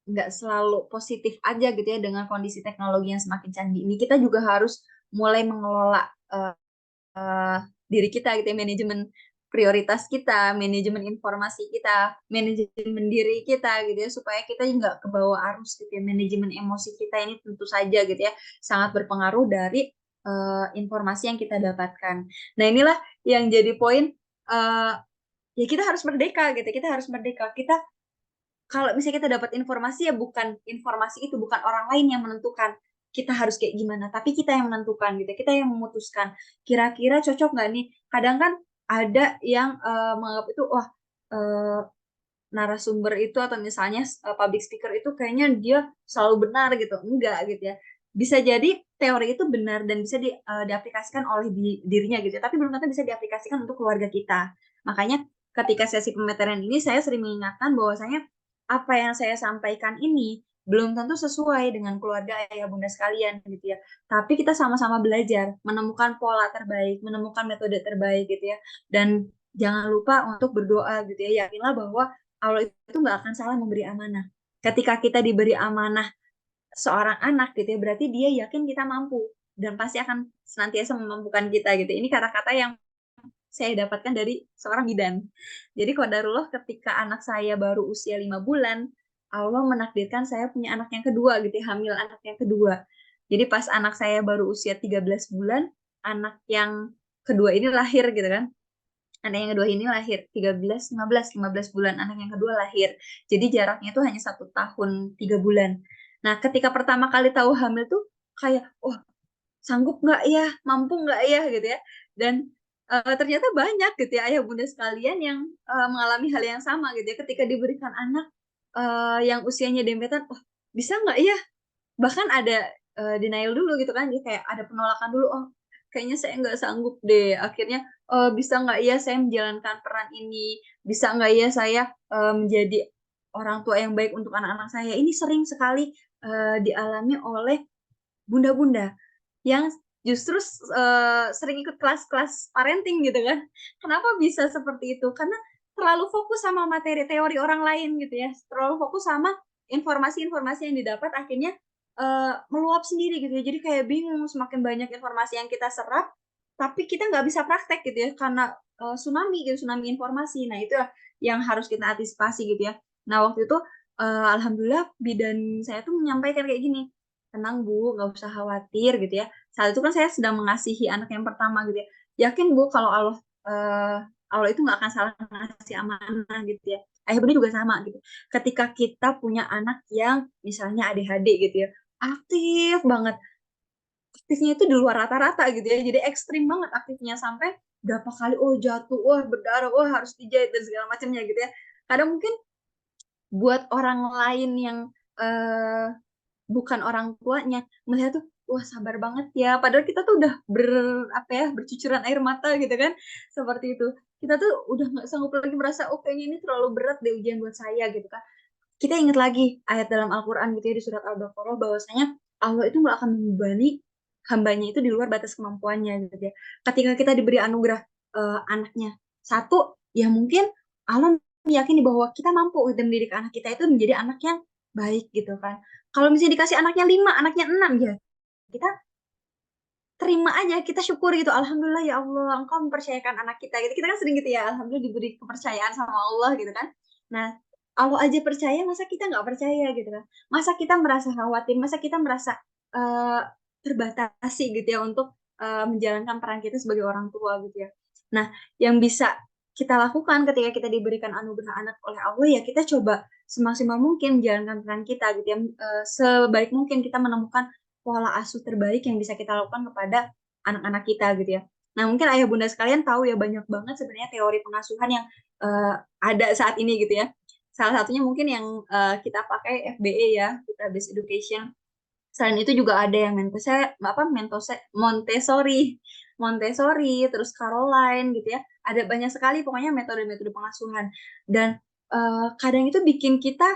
nggak selalu positif aja gitu ya dengan kondisi teknologi yang semakin canggih ini. Kita juga harus mulai mengelola eh, diri kita gitu ya, manajemen prioritas kita, manajemen informasi kita, manajemen diri kita gitu ya, supaya kita nggak kebawa arus gitu ya. Manajemen emosi kita ini tentu saja gitu ya sangat berpengaruh dari informasi yang kita dapatkan. Nah inilah yang jadi poin, uh, ya kita harus merdeka gitu, kita harus merdeka. Kita kalau misalnya kita dapat informasi, ya bukan informasi itu, bukan orang lain yang menentukan kita harus kayak gimana, tapi kita yang menentukan gitu, kita yang memutuskan kira-kira cocok nggak nih. Kadang kan ada yang menganggap itu wah, uh, narasumber itu atau misalnya public speaker itu kayaknya dia selalu benar gitu, enggak gitu ya, bisa jadi teori itu benar dan bisa diaplikasikan oleh dirinya gitu ya, tapi belum tentu bisa diaplikasikan untuk keluarga kita. Makanya ketika sesi pematerian ini saya sering mengingatkan bahwasanya apa yang saya sampaikan ini belum tentu sesuai dengan keluarga ayah bunda sekalian gitu ya, tapi kita sama-sama belajar menemukan pola terbaik, menemukan metode terbaik gitu ya, dan jangan lupa untuk berdoa gitu ya. Yakinlah bahwa Allah itu nggak akan salah memberi amanah. Ketika kita diberi amanah seorang anak gitu ya, berarti dia yakin kita mampu dan pasti akan senantiasa memampukan kita gitu. Ini kata-kata yang saya dapatkan dari seorang bidan. Jadi qadarullah ketika anak saya baru usia 5 bulan, Allah menakdirkan saya punya anak yang kedua gitu ya, hamil anak yang kedua. Jadi pas anak saya baru usia 13 bulan, anak yang kedua ini lahir gitu kan. Anak yang kedua ini lahir 15 bulan, anak yang kedua lahir. Jadi jaraknya itu hanya 1 tahun 3 bulan. Nah, ketika pertama kali tahu hamil tuh kayak, oh sanggup nggak ya, mampu nggak ya gitu ya. Dan ternyata banyak gitu ya ayah bunda sekalian yang mengalami hal yang sama gitu ya. Ketika diberikan anak yang usianya dempetan, oh bisa nggak ya, bahkan ada denial dulu gitu kan, jadi kayak ada penolakan dulu, oh kayaknya saya nggak sanggup deh, akhirnya bisa nggak ya saya menjalankan peran ini, bisa nggak ya saya menjadi orang tua yang baik untuk anak-anak saya. Ini sering sekali dialami oleh bunda-bunda yang justru sering ikut kelas-kelas parenting gitu kan. Kenapa bisa seperti itu? Karena terlalu fokus sama materi teori orang lain gitu ya, terlalu fokus sama informasi-informasi yang didapat, akhirnya meluap sendiri gitu ya. Jadi kayak bingung, semakin banyak informasi yang kita serap, tapi kita nggak bisa praktek gitu ya, karena tsunami gitu, tsunami informasi. Nah itu yang harus kita antisipasi gitu ya. Nah waktu itu alhamdulillah bidan saya tuh menyampaikan kayak gini, tenang Bu, nggak usah khawatir gitu ya. Saat itu kan saya sedang mengasihi anak yang pertama gitu ya. Yakin Bu kalau Allah itu nggak akan salah ngasih amanah gitu ya. Ayah bunda juga sama gitu. Ketika kita punya anak yang misalnya ADHD gitu ya, aktif banget. Aktifnya itu di luar rata-rata gitu ya. Jadi ekstrim banget aktifnya, sampai berapa kali oh jatuh, wah berdarah, wah harus dijahit dan segala macamnya gitu ya. Kadang mungkin buat orang lain yang eh, bukan orang tuanya melihat tuh wah sabar banget ya, padahal kita tuh udah apa ya, bercucuran air mata gitu kan, seperti itu. Kita tuh udah nggak sanggup lagi, merasa oh kayaknya ini terlalu berat deh ujian buat saya gitu kan. Kita ingat lagi ayat dalam Al-Quran gitu ya, di surat Al-Baqarah, bahwasanya Allah itu nggak akan membebani hambanya itu di luar batas kemampuannya gitu ya. Ketika kita diberi anugerah anaknya Satu, ya mungkin Allah meyakini bahwa kita mampu dan mendidik anak kita itu menjadi anak yang baik gitu kan. Kalau misalnya dikasih anaknya 5, anaknya 6 ya kita terima aja, kita syukur gitu. Alhamdulillah ya Allah, Engkau mempercayakan anak kita gitu. Kita kan sering gitu ya, Alhamdulillah diberi kepercayaan sama Allah gitu kan. Nah, Allah aja percaya, masa kita nggak percaya gitu kan. Masa kita merasa khawatir, masa kita merasa eh, terbatasi gitu ya untuk menjalankan peran kita sebagai orang tua gitu ya. Nah, yang bisa kita lakukan ketika kita diberikan anugerah anak oleh Allah ya kita coba semaksimal mungkin menjalankan peran kita gitu ya. Sebaik mungkin kita menemukan pola asuh terbaik yang bisa kita lakukan kepada anak-anak kita gitu ya. Nah, mungkin ayah bunda sekalian tahu ya banyak banget sebenarnya teori pengasuhan yang ada saat ini gitu ya. Salah satunya mungkin yang kita pakai FBE ya, Future Based Education. Selain itu juga ada yang Montessori, Montessori, terus Caroline gitu ya. Ada banyak sekali pokoknya metode-metode pengasuhan. Dan kadang itu bikin kita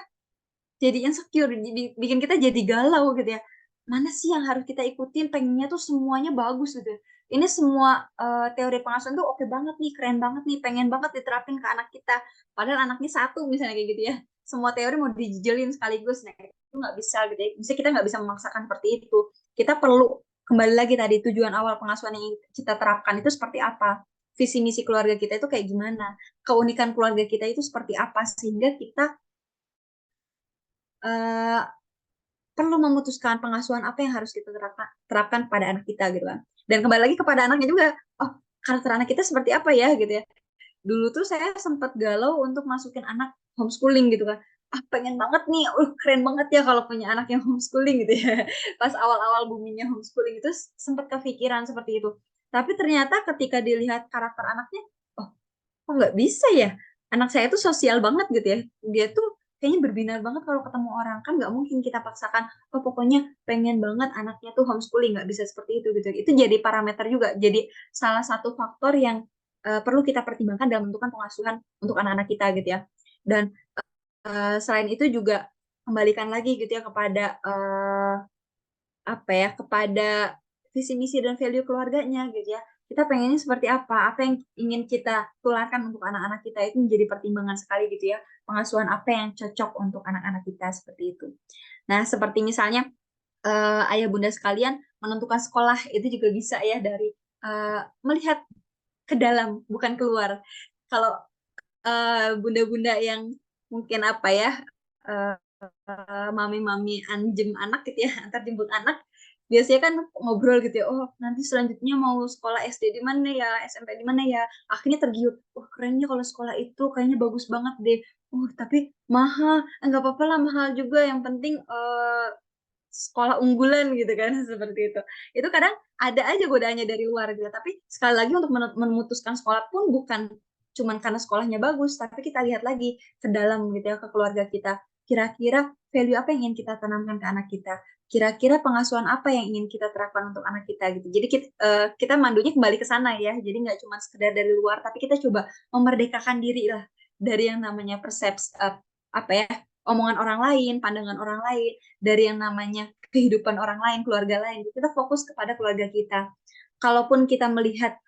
jadi insecure, bikin kita jadi galau gitu ya. Mana sih yang harus kita ikutin? Pengennya tuh semuanya bagus gitu. Ini semua teori pengasuhan tuh oke banget nih, keren banget nih, pengen banget diterapin ke anak kita. Padahal anaknya satu misalnya kayak gitu ya. Semua teori mau dijejelin sekaligus. Nah, itu nggak bisa gitu ya. Bisa kita nggak bisa memaksakan seperti itu. Kita perlu kembali lagi tadi tujuan awal pengasuhan yang kita terapkan itu seperti apa? Visi misi keluarga kita itu kayak gimana? Keunikan keluarga kita itu seperti apa sehingga kita eh, perlu memutuskan pengasuhan apa yang harus kita terapkan pada anak kita gitu kan. Dan kembali lagi kepada anaknya juga, oh karakter anak kita seperti apa ya gitu ya. Dulu tuh saya sempat galau untuk masukin anak homeschooling gitu kan. Ah pengen banget nih, keren banget ya kalau punya anak yang homeschooling gitu ya. Pas awal-awal boomingnya homeschooling itu sempat kepikiran seperti itu. Tapi ternyata ketika dilihat karakter anaknya, oh kok nggak bisa ya anak saya tuh sosial banget gitu ya dia tuh kayaknya berbinar banget kalau ketemu orang kan nggak mungkin kita paksakan oh pokoknya pengen banget anaknya tuh homeschooling nggak bisa seperti itu jadi parameter juga jadi salah satu faktor yang perlu kita pertimbangkan dalam menentukan pengasuhan untuk anak-anak kita gitu ya dan selain itu juga kembalikan lagi gitu ya kepada apa ya kepada visi misi dan value keluarganya gitu ya kita pengennya seperti apa yang ingin kita tularkan untuk anak-anak kita itu menjadi pertimbangan sekali gitu ya pengasuhan apa yang cocok untuk anak-anak kita seperti itu nah seperti misalnya ayah bunda sekalian menentukan sekolah itu juga bisa ya dari melihat ke dalam bukan keluar kalau bunda-bunda yang mungkin apa ya eh, mami-mami anjem anak gitu ya antar jemput anak biasanya kan ngobrol gitu ya oh nanti selanjutnya mau sekolah SD di mana ya SMP di mana ya akhirnya tergiur wah kerennya kalau sekolah itu kayaknya bagus banget deh tapi mahal nggak apa-apa lah mahal juga yang penting sekolah unggulan gitu kan seperti itu kadang ada aja godaannya dari luar gitu tapi sekali lagi untuk memutuskan sekolah pun bukan cuman karena sekolahnya bagus tapi kita lihat lagi ke dalam gitu ya ke keluarga kita kira-kira value apa yang ingin kita tanamkan ke anak kita kira-kira pengasuhan apa yang ingin kita terapkan untuk anak kita gitu jadi kita mandunya kembali ke sana ya jadi nggak cuma sekedar dari luar tapi kita coba memerdekakan diri lah dari yang namanya persepsi apa ya omongan orang lain pandangan orang lain dari yang namanya kehidupan orang lain, keluarga lain. Kita fokus kepada keluarga kita. Kalaupun kita melihat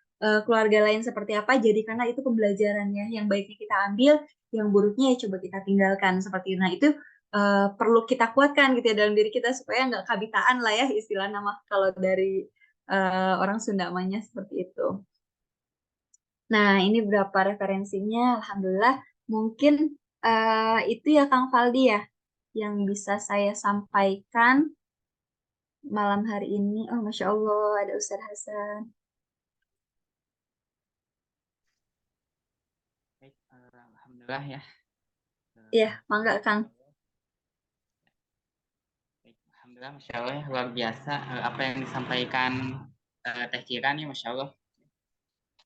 keluarga lain seperti apa, jadi karena itu pembelajarannya. Yang baiknya kita ambil, yang buruknya ya coba kita tinggalkan seperti itu. Nah itu perlu kita kuatkan gitu ya dalam diri kita supaya nggak kabitaan lah ya istilah nama kalau dari orang Sunda namanya seperti itu. Nah ini berapa referensinya, alhamdulillah. Mungkin itu ya Kang Faldi ya yang bisa saya sampaikan malam hari ini. Oh, Masya Allah, ada Ustaz Hasan. Baik, alhamdulillah ya. Iya, mangga, Kang. Masya Allah. Baik, alhamdulillah, masya Allah ya, luar biasa apa yang disampaikan Teh Kira nih, masya Allah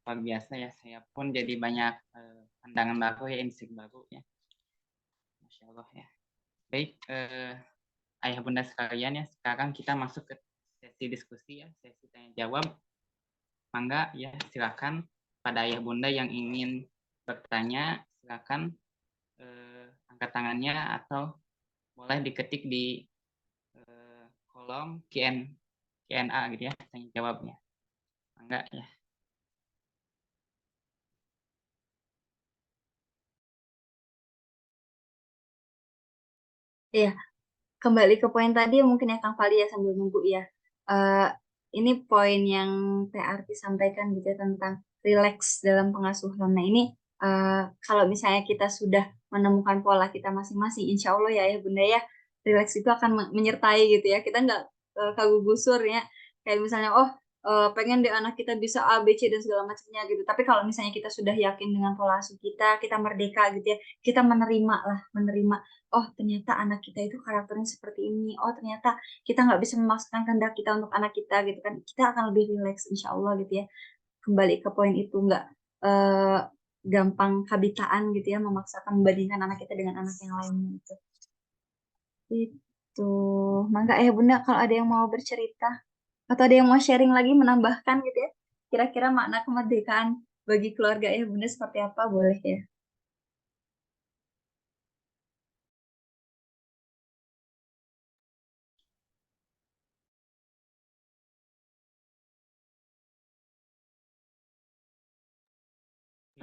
luar biasa ya. Saya pun jadi banyak pandangan baru ya, insight baru ya, masya Allah ya. Baik, ayah bunda sekalian ya, sekarang kita masuk ke sesi diskusi ya, sesi tanya jawab. Mangga ya, silakan pada ayah bunda yang ingin bertanya, silakan angkat tangannya atau boleh diketik di kolom Q&A gitu ya, tanya jawabnya. Mangga ya. Iya, kembali ke poin tadi mungkin ya Kang Fali ya sambil nunggu ya. Eh, ini poin yang Teh Arti sampaikan gitu ya tentang relax dalam pengasuhan. Nah ini kalau misalnya kita sudah menemukan pola kita masing-masing, insya Allah ya ya Bunda ya, relax itu akan menyertai gitu ya. Kita nggak kagugusur ya. Kayak misalnya oh pengen deh anak kita bisa A, B, C dan segala macamnya gitu. Tapi kalau misalnya kita sudah yakin dengan pola asuh kita merdeka gitu ya, kita menerima lah, menerima oh ternyata anak kita itu karakternya seperti ini, oh ternyata kita nggak bisa memaksakan kehendak kita untuk anak kita gitu kan, kita akan lebih rileks insya Allah gitu ya. Kembali ke poin itu nggak eh, gampang kabitaan gitu ya, memaksakan membandingkan anak kita dengan anak yang lain gitu. Itu mangga Bunda kalau ada yang mau bercerita atau ada yang mau sharing lagi menambahkan gitu ya, kira-kira makna kemerdekaan bagi keluarga Bunda seperti apa boleh ya.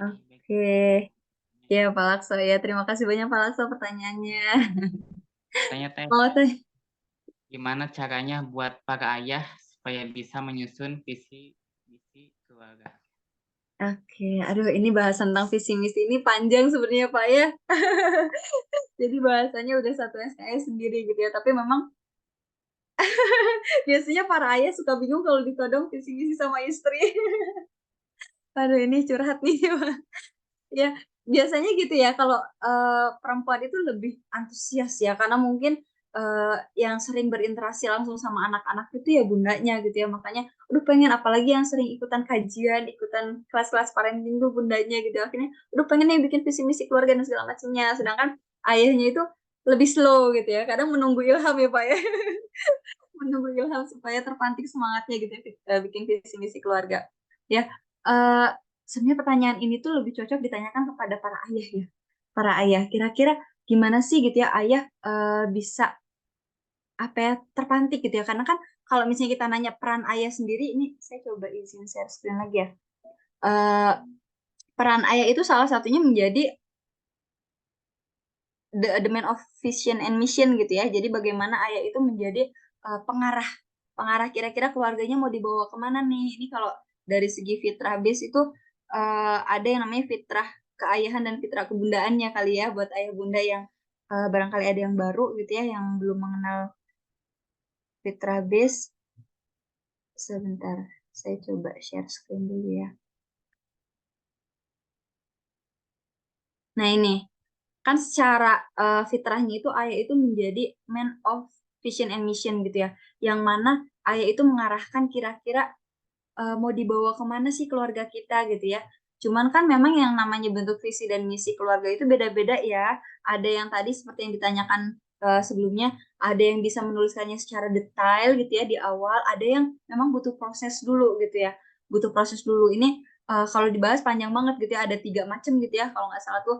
Jadi baik. Oke. Ya, Pak Lakso ya. Terima kasih banyak Pak Lakso pertanyaannya. Tanya Teh, Oh, teh. gimana caranya buat para ayah supaya bisa menyusun visi misi keluarga? Oke, aduh ini bahas tentang visi misi ini panjang sebenarnya Pak ya. Jadi bahasanya udah satu SKS sendiri gitu ya. Tapi memang biasanya para ayah suka bingung kalau ditodong visi misi sama istri. Aduh ini curhat nih. Ya, biasanya gitu ya kalau perempuan itu lebih antusias ya karena mungkin yang sering berinteraksi langsung sama anak-anak itu ya bundanya gitu ya. Makanya udah pengen apalagi yang sering ikutan kajian, ikutan kelas-kelas parenting tuh bundanya gitu. Akhirnya udah pengen yang bikin visi misi keluarga dan segala macamnya. Sedangkan ayahnya itu lebih slow gitu ya. Kadang menunggu ilham ya Pak ya. Menunggu ilham supaya terpantik semangatnya gitu ya, bikin visi misi keluarga. Ya, eh, sebenarnya pertanyaan ini tuh lebih cocok ditanyakan kepada para ayah ya. Para ayah, kira-kira gimana sih gitu ya ayah bisa apa ya terpantik gitu ya? Karena kan kalau misalnya kita nanya peran ayah sendiri, ini saya coba izin share screen lagi ya. Eh, peran ayah itu salah satunya menjadi the man of vision and mission gitu ya. Jadi bagaimana ayah itu menjadi pengarah pengarah kira-kira keluarganya mau dibawa kemana nih. Ini kalau dari segi fitrah base itu ada yang namanya fitrah keayahan dan fitrah kebundaannya kali ya buat ayah bunda yang barangkali ada yang baru gitu ya yang belum mengenal fitrah base. Sebentar, saya coba share screen dulu ya. Nah ini kan secara fitrahnya itu ayah itu menjadi man of vision and mission gitu ya. Yang mana ayah itu mengarahkan kira-kira mau dibawa kemana sih keluarga kita gitu ya. Cuman kan memang yang namanya bentuk visi dan misi keluarga itu beda-beda ya. Ada yang tadi seperti yang ditanyakan sebelumnya, ada yang bisa menuliskannya secara detail gitu ya di awal, ada yang memang butuh proses dulu gitu ya. Butuh proses dulu. Ini kalau dibahas panjang banget gitu ya, ada 3 macam gitu ya. Kalau nggak salah tuh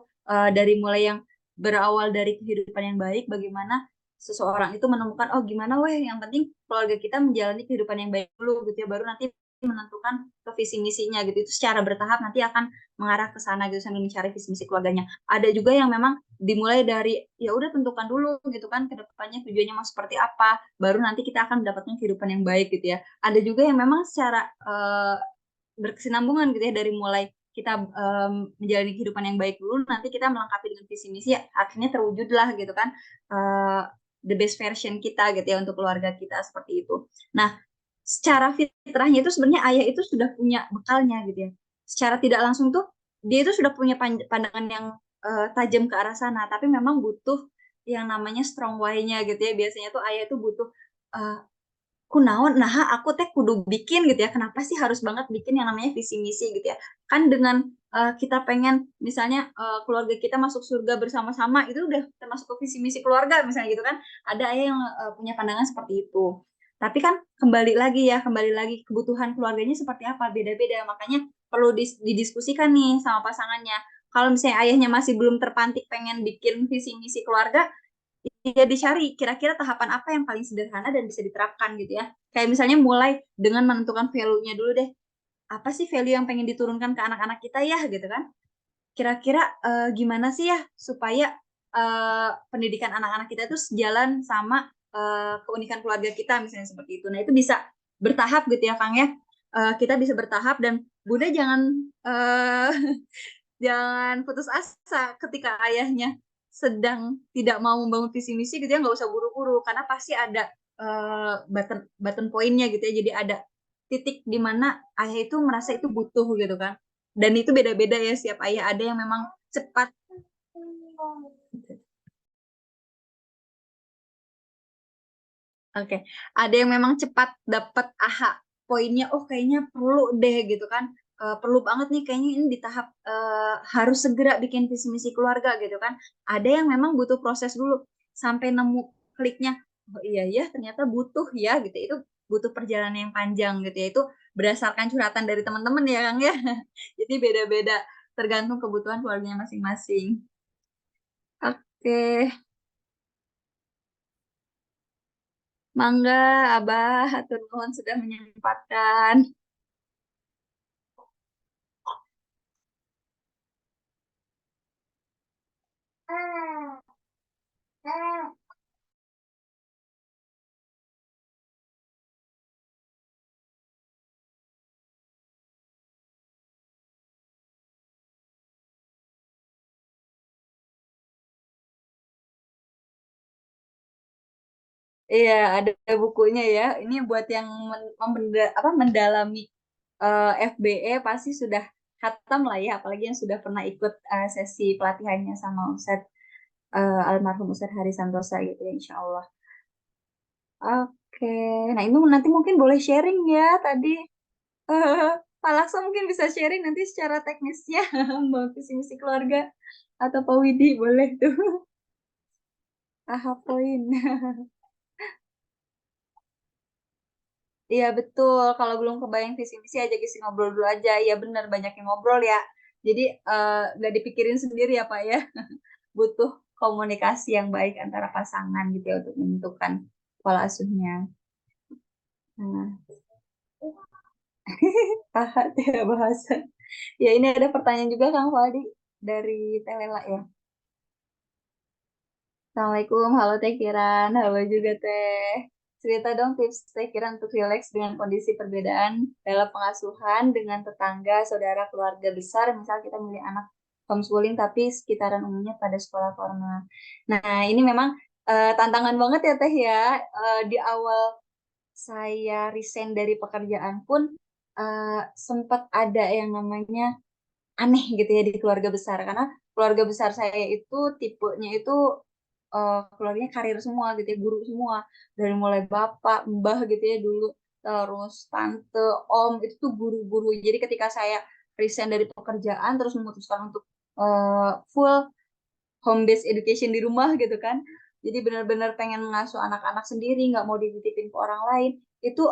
dari mulai yang berawal dari kehidupan yang baik, bagaimana seseorang itu menemukan oh gimana weh yang penting keluarga kita menjalani kehidupan yang baik dulu gitu ya baru nanti menentukan ke visi misinya gitu itu secara bertahap nanti akan mengarah ke sana gitu sambil mencari visi misi keluarganya ada juga yang memang dimulai dari ya udah tentukan dulu gitu kan ke depannya tujuannya mau seperti apa baru nanti kita akan mendapatkan kehidupan yang baik gitu ya ada juga yang memang secara berkesinambungan gitu ya dari mulai kita menjalani kehidupan yang baik dulu nanti kita melengkapi dengan visi misi ya, akhirnya terwujudlah gitu kan uh, the best version kita gitu ya untuk keluarga kita seperti itu. Nah, secara fitrahnya itu sebenarnya ayah itu sudah punya bekalnya gitu ya. Secara tidak langsung tuh dia itu sudah punya pandangan yang tajam ke arah sana, tapi memang butuh yang namanya strong why-nya gitu ya. Biasanya tuh ayah itu butuh uh, kunaon nah aku teh kudu bikin gitu ya kenapa sih harus banget bikin yang namanya visi misi gitu ya kan dengan kita pengen misalnya keluarga kita masuk surga bersama-sama itu udah termasuk ke visi misi keluarga misalnya gitu kan ada ayah yang punya pandangan seperti itu tapi kan kembali lagi kebutuhan keluarganya seperti apa beda-beda makanya perlu didiskusikan nih sama pasangannya kalau misalnya ayahnya masih belum terpantik pengen bikin visi misi keluarga ya dicari kira-kira tahapan apa yang paling sederhana dan bisa diterapkan gitu ya. Kayak misalnya mulai dengan menentukan value-nya dulu deh. Apa sih value yang pengen diturunkan ke anak-anak kita ya gitu kan? Kira-kira gimana sih ya supaya pendidikan anak-anak kita itu sejalan sama keunikan keluarga kita misalnya seperti itu. Nah itu bisa bertahap gitu ya Kang ya. Kita bisa bertahap dan Bunda jangan jangan putus asa ketika ayahnya sedang tidak mau membangun visi misi gitu ya, nggak usah buru-buru karena pasti ada button poinnya gitu ya, jadi ada titik di mana ayah itu merasa itu butuh gitu kan, dan itu beda-beda ya setiap ayah, ada yang memang cepat. Oke, ada yang memang cepat dapat aha poinnya, oh kayaknya perlu deh gitu kan. Perlu banget nih kayaknya ini di tahap harus segera bikin visi misi keluarga gitu kan. Ada yang memang butuh proses dulu sampai nemu kliknya. Oh iya ya, ternyata butuh ya gitu. Itu butuh perjalanan yang panjang gitu ya. Itu berdasarkan curhatan dari teman-teman ya Kang ya. Jadi beda-beda tergantung kebutuhan keluarganya masing-masing. Oke, mangga Abah, hatur nuhun sudah menyempatkan. Iya, ada bukunya ya. Ini buat yang mendalami FBE pasti sudah hatam lah ya, apalagi yang sudah pernah ikut sesi pelatihannya sama Ustadz almarhum Ustadz Hari Santosa gitu ya, insya Allah. Oke, nah ini nanti mungkin boleh sharing ya tadi. eh Pak Lakso mungkin bisa sharing nanti secara teknisnya, mau visi misi keluarga, atau Pak Widi boleh tuh. Aha poin. Iya betul, kalau belum kebayang visi misi aja isi ngobrol dulu aja. Iya benar, banyak yang ngobrol ya. Jadi nggak dipikirin sendiri ya Pak ya. Butuh komunikasi yang baik antara pasangan gitu ya untuk menentukan pola asuhnya. Nah, pahat ya bahasa. Ya ini ada pertanyaan juga Kang Faldi dari Telela ya. Assalamualaikum, halo Teh Kiran, halo juga Teh. Cerita dong tips Teh Kiran untuk rileks dengan kondisi perbedaan dalam pengasuhan dengan tetangga, saudara, keluarga besar. Misal kita milih anak homeschooling tapi sekitaran umumnya pada sekolah formal. Nah, ini memang tantangan banget ya Teh ya. Di awal saya resign dari pekerjaan pun sempat ada yang namanya aneh gitu ya di keluarga besar, karena keluarga besar saya itu tipenya itu keluarganya karir semua gitu ya, guru semua, dari mulai bapak mbah gitu ya dulu, terus tante om itu tuh guru-guru. Jadi ketika saya resign dari pekerjaan terus memutuskan untuk full home based education di rumah gitu kan, jadi benar-benar pengen mengasuh anak-anak sendiri, nggak mau dititipin ke orang lain, itu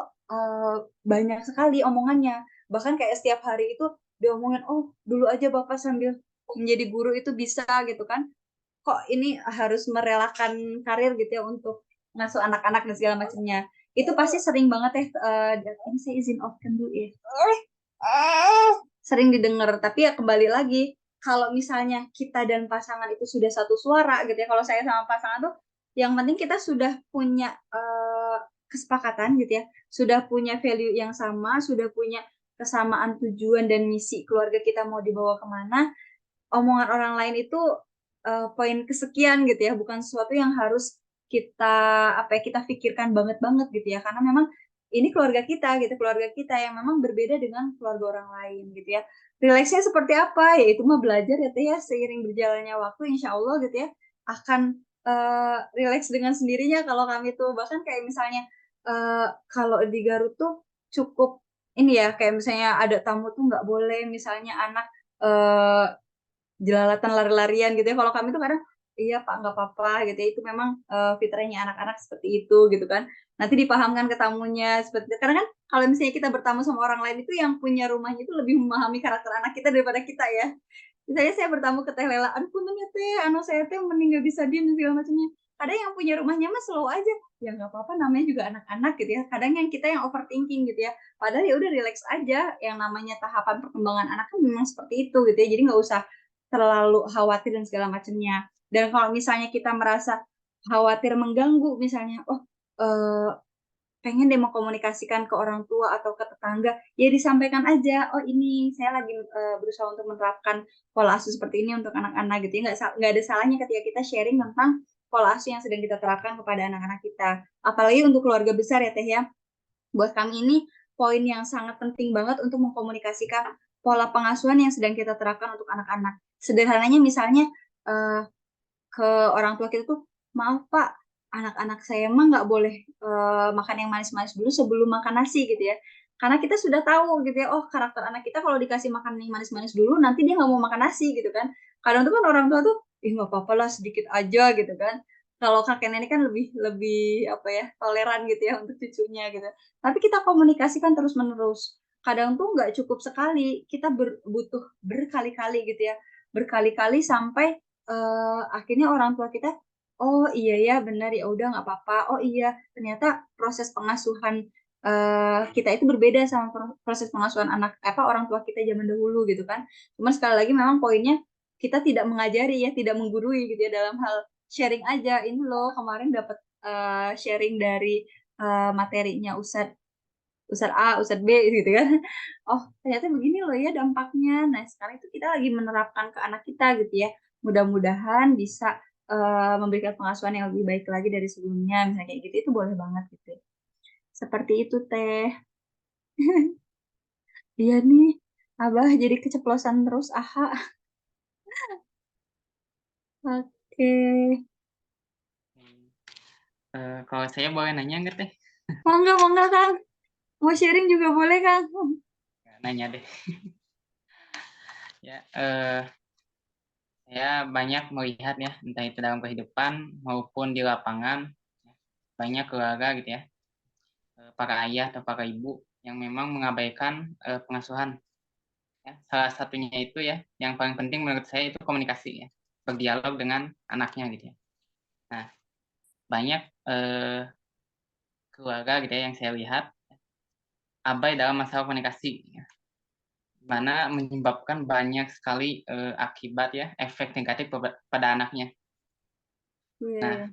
banyak sekali omongannya, bahkan kayak setiap hari itu diomongin, oh dulu aja bapak sambil menjadi guru itu bisa gitu kan, kok ini harus merelakan karir gitu ya untuk ngasuh anak-anak dan segala macamnya. Itu pasti sering banget ya, ini saya izin off kan dulu ya, sering didengar. Tapi ya kembali lagi, kalau misalnya kita dan pasangan itu sudah satu suara gitu ya, kalau saya sama pasangan tuh yang penting kita sudah punya kesepakatan gitu ya, sudah punya value yang sama, sudah punya kesamaan tujuan dan misi keluarga kita mau dibawa kemana. Omongan orang lain itu poin kesekian gitu ya, bukan sesuatu yang harus kita kita pikirkan banget banget gitu ya, karena memang ini keluarga kita gitu, keluarga kita yang memang berbeda dengan keluarga orang lain gitu ya. Rileksnya seperti apa ya, itu mah belajar ya Teh ya, seiring berjalannya waktu insya Allah gitu ya akan rileks dengan sendirinya. Kalau kami tuh bahkan kayak misalnya kalau di Garut tuh cukup ini ya, kayak misalnya ada tamu tuh nggak boleh misalnya anak eh, jelalatan lari-larian gitu ya. Kalau kami tuh kadang iya Pak nggak apa-apa gitu ya. Itu memang fitrahnya anak-anak seperti itu gitu kan. Nanti dipahamkan ke tamunya seperti itu. Karena kan kalau misalnya kita bertamu sama orang lain itu yang punya rumahnya itu lebih memahami karakter anak kita daripada kita ya. Misalnya saya bertamu ke Teh Lela, aduh punten ya Teh, anak saya Teh mending gak bisa diem dan segala macamnya. Kadang yang punya rumahnya mah slow aja, ya nggak apa-apa namanya juga anak-anak gitu ya. Kadang yang kita yang overthinking gitu ya. Padahal ya udah relax aja. Yang namanya tahapan perkembangan anak kan memang seperti itu gitu ya. Jadi nggak usah terlalu khawatir dan segala macamnya. Dan kalau misalnya kita merasa khawatir mengganggu, misalnya, oh, pengen deh mengkomunikasikan ke orang tua atau ke tetangga, ya disampaikan aja, oh ini saya lagi berusaha untuk menerapkan pola asuh seperti ini untuk anak-anak gitu ya, nggak ada salahnya ketika kita sharing tentang pola asuh yang sedang kita terapkan kepada anak-anak kita. Apalagi untuk keluarga besar ya Teh ya, buat kami ini poin yang sangat penting banget untuk mengkomunikasikan pola pengasuhan yang sedang kita terapkan untuk anak-anak. Sederhananya misalnya ke orang tua kita tuh, maaf Pak, anak-anak saya mah nggak boleh makan yang manis-manis dulu sebelum makan nasi gitu ya. Karena kita sudah tahu gitu ya, oh karakter anak kita kalau dikasih makan yang manis-manis dulu, nanti dia nggak mau makan nasi gitu kan. Kadang tuh kan orang tua tuh, ih nggak apa-apa lah sedikit aja gitu kan. Kalau kakek nenek kan lebih lebih apa ya, toleran gitu ya untuk cucunya gitu. Tapi kita komunikasikan terus-menerus. Kadang tuh nggak cukup sekali, kita butuh berkali-kali gitu ya. Berkali-kali sampai akhirnya orang tua kita, oh iya ya benar ya udah nggak apa-apa. Oh iya ternyata proses pengasuhan kita itu berbeda sama proses pengasuhan anak apa orang tua kita zaman dahulu gitu kan. Cuman sekali lagi memang poinnya kita tidak mengajari ya, tidak menggurui gitu ya dalam hal sharing aja. Ini loh kemarin dapat sharing dari materinya Ustadz A, Ustadz B gitu kan. Oh, ternyata begini loh ya dampaknya. Nah, sekarang itu kita lagi menerapkan ke anak kita gitu ya. Mudah-mudahan bisa memberikan pengasuhan yang lebih baik lagi dari sebelumnya. Misalnya kayak gitu, itu boleh banget gitu. Seperti itu, Teh. Iya nih, Abah jadi keceplosan terus. Aha, oke. Kalau saya boleh nanya nggak teh? Mangga, mangga, Kang. Mau sharing juga boleh, Kang. Nanya deh. Ya, saya banyak melihat ya, entah itu dalam kehidupan maupun di lapangan, banyak keluarga gitu ya, para ayah atau para ibu yang memang mengabaikan pengasuhan. Ya. Salah satunya itu ya, yang paling penting menurut saya itu komunikasi ya, berdialog dengan anaknya gitu ya. Nah, banyak keluarga gitu ya yang saya lihat abai dalam masalah komunikasi, ya, mana menyebabkan banyak sekali akibat ya, efek negatif pada anaknya. Iya, Nah, iya.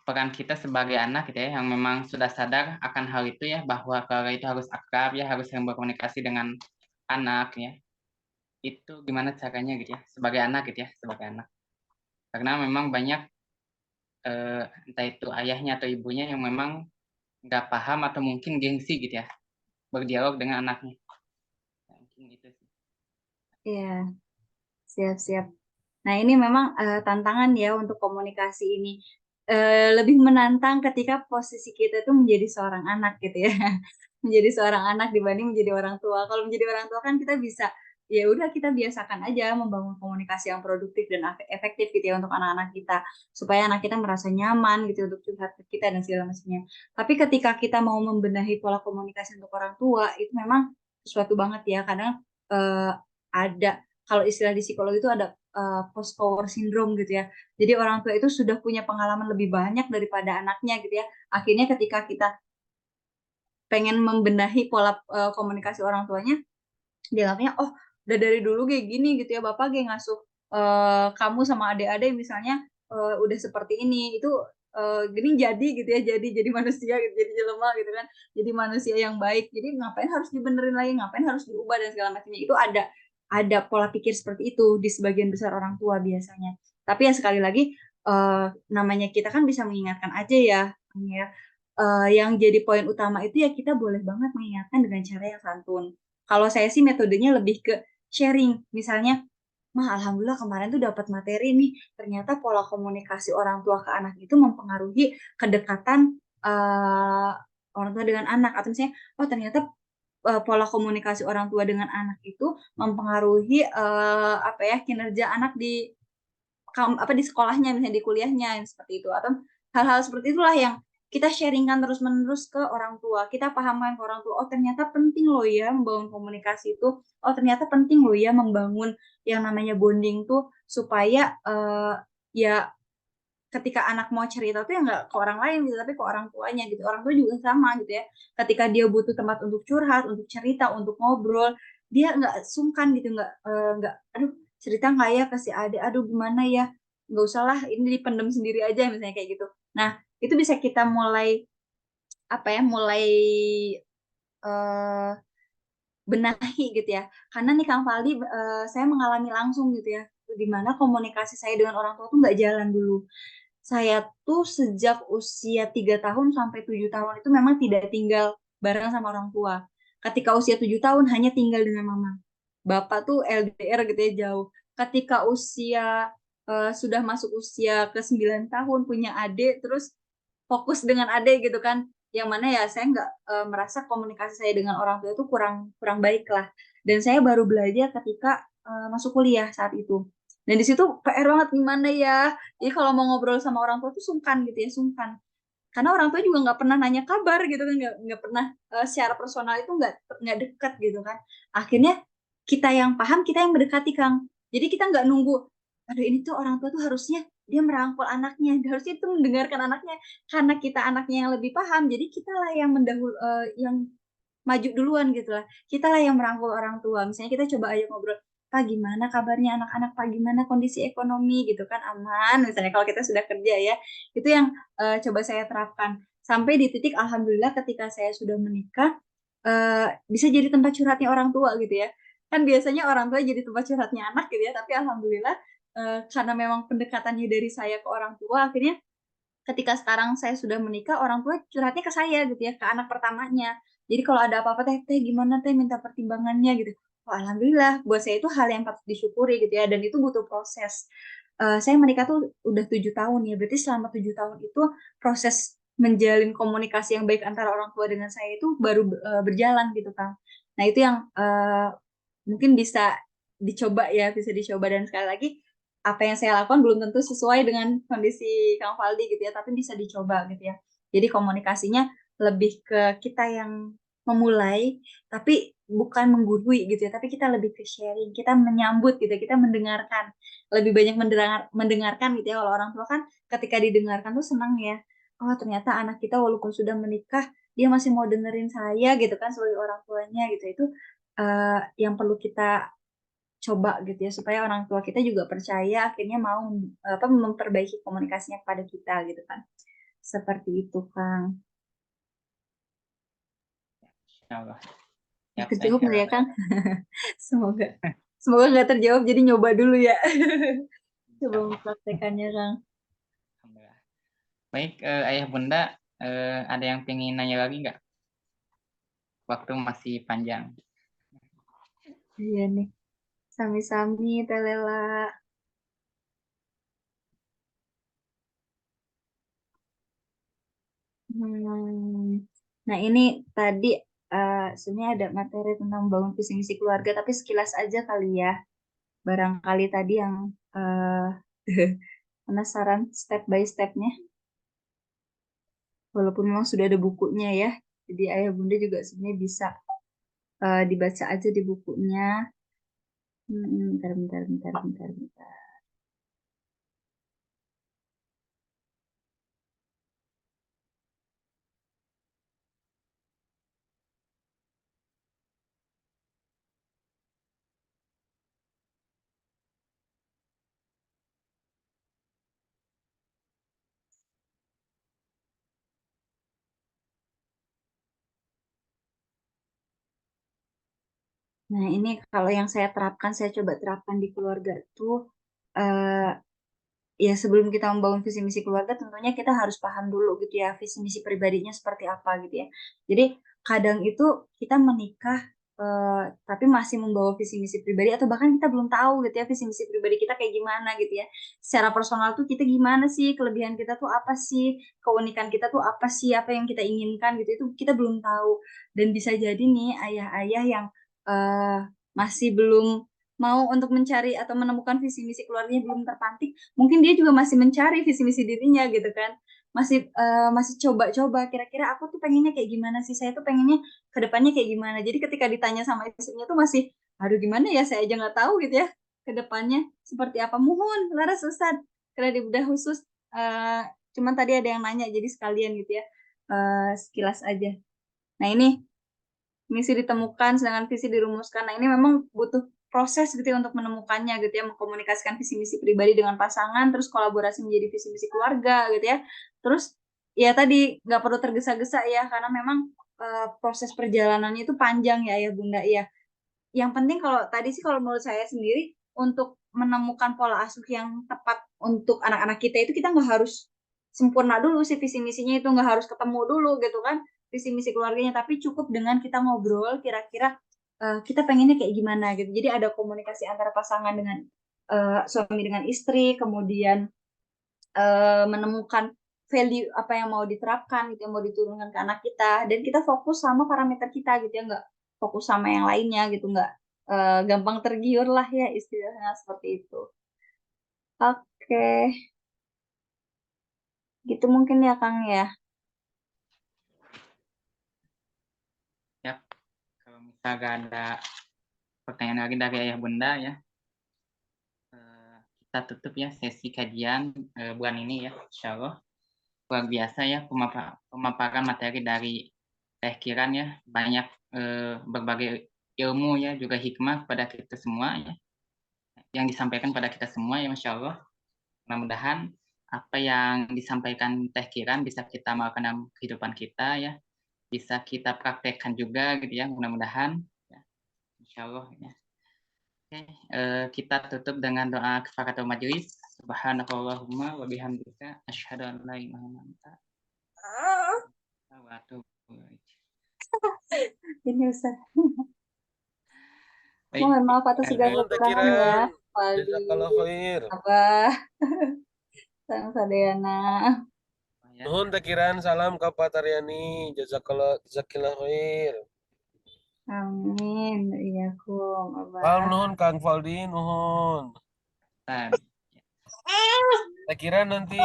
peran kita sebagai anak gitu ya, yang memang sudah sadar akan hal itu ya, bahwa keluarga itu harus akrab ya, harus sering berkomunikasi dengan anak ya. Itu gimana caranya gitu ya, sebagai anak gitu ya, sebagai anak. Karena memang banyak entah itu ayahnya atau ibunya yang memang nggak paham atau mungkin gengsi gitu ya, berdialog dengan anaknya. Mungkin itu sih. Iya, siap-siap. Nah, ini memang tantangan ya untuk komunikasi ini. Lebih menantang ketika posisi kita itu menjadi seorang anak gitu ya. Menjadi seorang anak dibanding menjadi orang tua. Kalau menjadi orang tua kan kita bisa ya udah kita biasakan aja membangun komunikasi yang produktif dan efektif gitu ya untuk anak-anak kita supaya anak kita merasa nyaman gitu untuk curhat ke kita dan segala macamnya. Tapi ketika kita mau membenahi pola komunikasi untuk orang tua itu memang sesuatu banget ya. Kadang ada kalau istilah di psikologi itu ada post power syndrome gitu ya. Jadi orang tua itu sudah punya pengalaman lebih banyak daripada anaknya gitu ya. Akhirnya ketika kita pengen membenahi pola komunikasi orang tuanya, dianggapnya oh udah dari dulu kayak gini gitu ya, bapak kayak ngasuh kamu sama adik-adik misalnya udah seperti ini itu gini jadi gitu ya, jadi manusia gitu, jadi jelema gitu kan, jadi manusia yang baik, jadi ngapain harus dibenerin lagi, ngapain harus diubah dan segala macamnya. Itu ada pola pikir seperti itu di sebagian besar orang tua biasanya. Tapi ya sekali lagi namanya kita kan bisa mengingatkan aja ya, yang jadi poin utama itu ya kita boleh banget mengingatkan dengan cara yang santun. Kalau saya sih metodenya lebih ke sharing. Misalnya, Mah, alhamdulillah kemarin tuh dapat materi nih. Ternyata pola komunikasi orang tua ke anak itu mempengaruhi kedekatan orang tua dengan anak. Atau misalnya, oh ternyata pola komunikasi orang tua dengan anak itu mempengaruhi apa ya kinerja anak di apa di sekolahnya, misalnya di kuliahnya yang seperti itu. Atau hal-hal seperti itulah yang kita sharingkan terus-menerus ke orang tua. Kita pahamkan ke orang tua, oh ternyata penting loh ya membangun komunikasi itu. Oh ternyata penting loh ya membangun yang namanya bonding tuh supaya ya ketika anak mau cerita tuh ya nggak ke orang lain gitu, tapi ke orang tuanya gitu. Orang tua juga sama gitu ya. Ketika dia butuh tempat untuk curhat, untuk cerita, untuk ngobrol, dia nggak sungkan gitu, nggak aduh cerita nggak ya ke si adik, aduh gimana ya, nggak usah lah, ini dipendem sendiri aja misalnya kayak gitu. Nah, itu bisa kita mulai apa ya, mulai eh, benahi gitu ya. Karena nih Kang Faldi, saya mengalami langsung gitu ya, di mana komunikasi saya dengan orang tua tuh nggak jalan dulu. Saya tuh sejak usia 3 tahun sampai 7 tahun itu memang tidak tinggal bareng sama orang tua. Ketika usia 7 tahun hanya tinggal dengan mama. Bapak tuh LDR gitu ya, jauh. Ketika usia sudah masuk usia ke 9 tahun punya adik, terus fokus dengan adik gitu kan, yang mana ya saya nggak merasa komunikasi saya dengan orang tua itu kurang kurang baik lah. Dan saya baru belajar ketika masuk kuliah saat itu. Dan di situ PR banget gimana ya. Jadi kalau mau ngobrol sama orang tua tuh sungkan gitu ya, sungkan. Karena orang tua juga nggak pernah nanya kabar gitu kan, nggak pernah secara personal itu nggak dekat gitu kan. Akhirnya kita yang paham, kita yang mendekati Kang. Jadi kita nggak nunggu, aduh ini tuh orang tua tuh harusnya dia merangkul anaknya, harusnya itu mendengarkan anaknya. Karena kita anaknya yang lebih paham, jadi kita lah yang yang maju duluan gitu lah. Kita lah yang merangkul orang tua. Misalnya kita coba aja ngobrol, Pak gimana kabarnya anak-anak, Pak gimana kondisi ekonomi gitu kan, aman. Misalnya kalau kita sudah kerja ya, itu yang coba saya terapkan. Sampai di titik alhamdulillah ketika saya sudah menikah, bisa jadi tempat curhatnya orang tua gitu ya. Kan biasanya orang tua jadi tempat curhatnya anak gitu ya, tapi alhamdulillah karena memang pendekatannya dari saya ke orang tua, akhirnya ketika sekarang saya sudah menikah, orang tua curhatnya ke saya gitu ya, ke anak pertamanya. Jadi kalau ada apa-apa, teh teh gimana teh, minta pertimbangannya gitu. Oh, alhamdulillah, buat saya itu hal yang patut disyukuri gitu ya, dan itu butuh proses. Saya menikah tuh udah 7 tahun ya, berarti selama 7 tahun itu proses menjalin komunikasi yang baik antara orang tua dengan saya itu baru berjalan gitu Kang. Nah itu yang mungkin bisa dicoba ya, bisa dicoba. Dan sekali lagi apa yang saya lakukan belum tentu sesuai dengan kondisi Kang Faldi gitu ya, tapi bisa dicoba gitu ya. Jadi komunikasinya lebih ke kita yang memulai, tapi bukan menggurui gitu ya, tapi kita lebih ke sharing, kita menyambut gitu ya, kita mendengarkan, lebih banyak mendengarkan gitu ya. Kalau orang tua kan ketika didengarkan tuh senang ya, oh ternyata anak kita walaupun sudah menikah dia masih mau dengerin saya gitu kan sebagai orang tuanya gitu. Itu yang perlu kita coba gitu ya, supaya orang tua kita juga percaya, akhirnya mau apa memperbaiki komunikasinya kepada kita gitu kan, seperti itu Kang. Insya Allah. Siap teh. Terjawab nggak ya Kang? Semoga semoga nggak terjawab, jadi nyoba dulu ya. Coba Insya Allah. mempraktekannya Kang. Alhamdulillah. Baik, Ayah Bunda, ada yang pengen nanya lagi nggak? Waktu masih panjang. Iya nih, sami-sami Telela. Hmm. Nah ini tadi sebenarnya ada materi tentang bangun visi misi keluarga, tapi sekilas aja kali ya. Barangkali tadi yang penasaran step by stepnya, walaupun memang sudah ada bukunya ya. Jadi ayah bunda juga sebenarnya bisa dibaca aja di bukunya. Bentar, bentar, bentar, bentar, bentar. Nah ini kalau yang saya terapkan, saya coba terapkan di keluarga tuh, eh, ya sebelum kita membangun visi misi keluarga tentunya kita harus paham dulu gitu ya visi misi pribadinya seperti apa gitu ya. Jadi kadang itu kita menikah tapi masih membawa visi misi pribadi, atau bahkan kita belum tahu gitu ya visi misi pribadi kita kayak gimana gitu ya. Secara personal tuh kita gimana sih, kelebihan kita tuh apa sih, keunikan kita tuh apa sih, apa yang kita inginkan gitu, itu kita belum tahu. Dan bisa jadi nih ayah-ayah yang eh, masih belum mau untuk mencari atau menemukan visi misi keluarganya, belum terpantik, mungkin dia juga masih mencari visi misi dirinya gitu kan, masih coba-coba, kira-kira aku tuh pengennya kayak gimana sih, saya tuh pengennya ke depannya kayak gimana. Jadi ketika ditanya sama istrinya tuh masih, aduh gimana ya, saya aja nggak tahu gitu ya ke depannya seperti apa. Muhun laras Ustad karena di bedah khusus, eh, cuman tadi ada yang nanya jadi sekalian gitu ya, sekilas aja. Nah ini misi ditemukan sedangkan visi dirumuskan. Nah ini memang butuh proses gitu ya untuk menemukannya gitu ya, mengkomunikasikan visi misi pribadi dengan pasangan, terus kolaborasi menjadi visi misi keluarga gitu ya. Terus ya tadi nggak perlu tergesa-gesa ya, karena memang proses perjalanannya itu panjang ya ya Bunda ya. Yang penting kalau tadi sih kalau menurut saya sendiri untuk menemukan pola asuh yang tepat untuk anak-anak kita itu kita nggak harus sempurna dulu sih visi misinya itu nggak harus ketemu dulu gitu kan visi misi keluarganya tapi cukup dengan kita ngobrol kira-kira kita pengennya kayak gimana gitu jadi ada komunikasi antara pasangan dengan suami dengan istri kemudian menemukan value apa yang mau diterapkan gitu yang mau diturunkan ke anak kita dan kita fokus sama parameter kita gitu ya nggak fokus sama yang lainnya gitu nggak gampang tergiur lah ya istilahnya seperti itu. Oke, gitu mungkin ya Kang ya. Ya, kalau misalnya ada pertanyaan lagi dari Ayah Bunda ya, kita tutup ya sesi kajian bulan ini ya, insya Allah. Luar biasa ya pemaparan materi dari Teh Kiran ya, banyak berbagai ilmu ya, juga hikmah pada kita semua ya, yang disampaikan pada kita semua ya, Masya Allah. Mudah-mudahan apa yang disampaikan Teh Kiran bisa kita melakukan dalam kehidupan kita ya, bisa kita praktekkan juga gitu ya, mudah-mudahan ya, Insya Allah ya. Oke, kita tutup dengan doa kifaratul majelis. Subhanakallahumma wa bihamdika asyhadu an la ilaha illa anta astaghfiruka wa atubu ilaik. Ini Ustaz. Baik, Mohon maaf atas segala Nuhun Teh kekurangan ya. Kiran. Waldi, Jazakallah khair. Abah, Sang Sadayana. ya. Nuhun Teh Kiran, salam ka Pak Taryani. Jazakillah khair. Amin. Iyakum, Salam Abah. nuhun Kang Faldi, nuhun. Ustaz. Teh Kiran nanti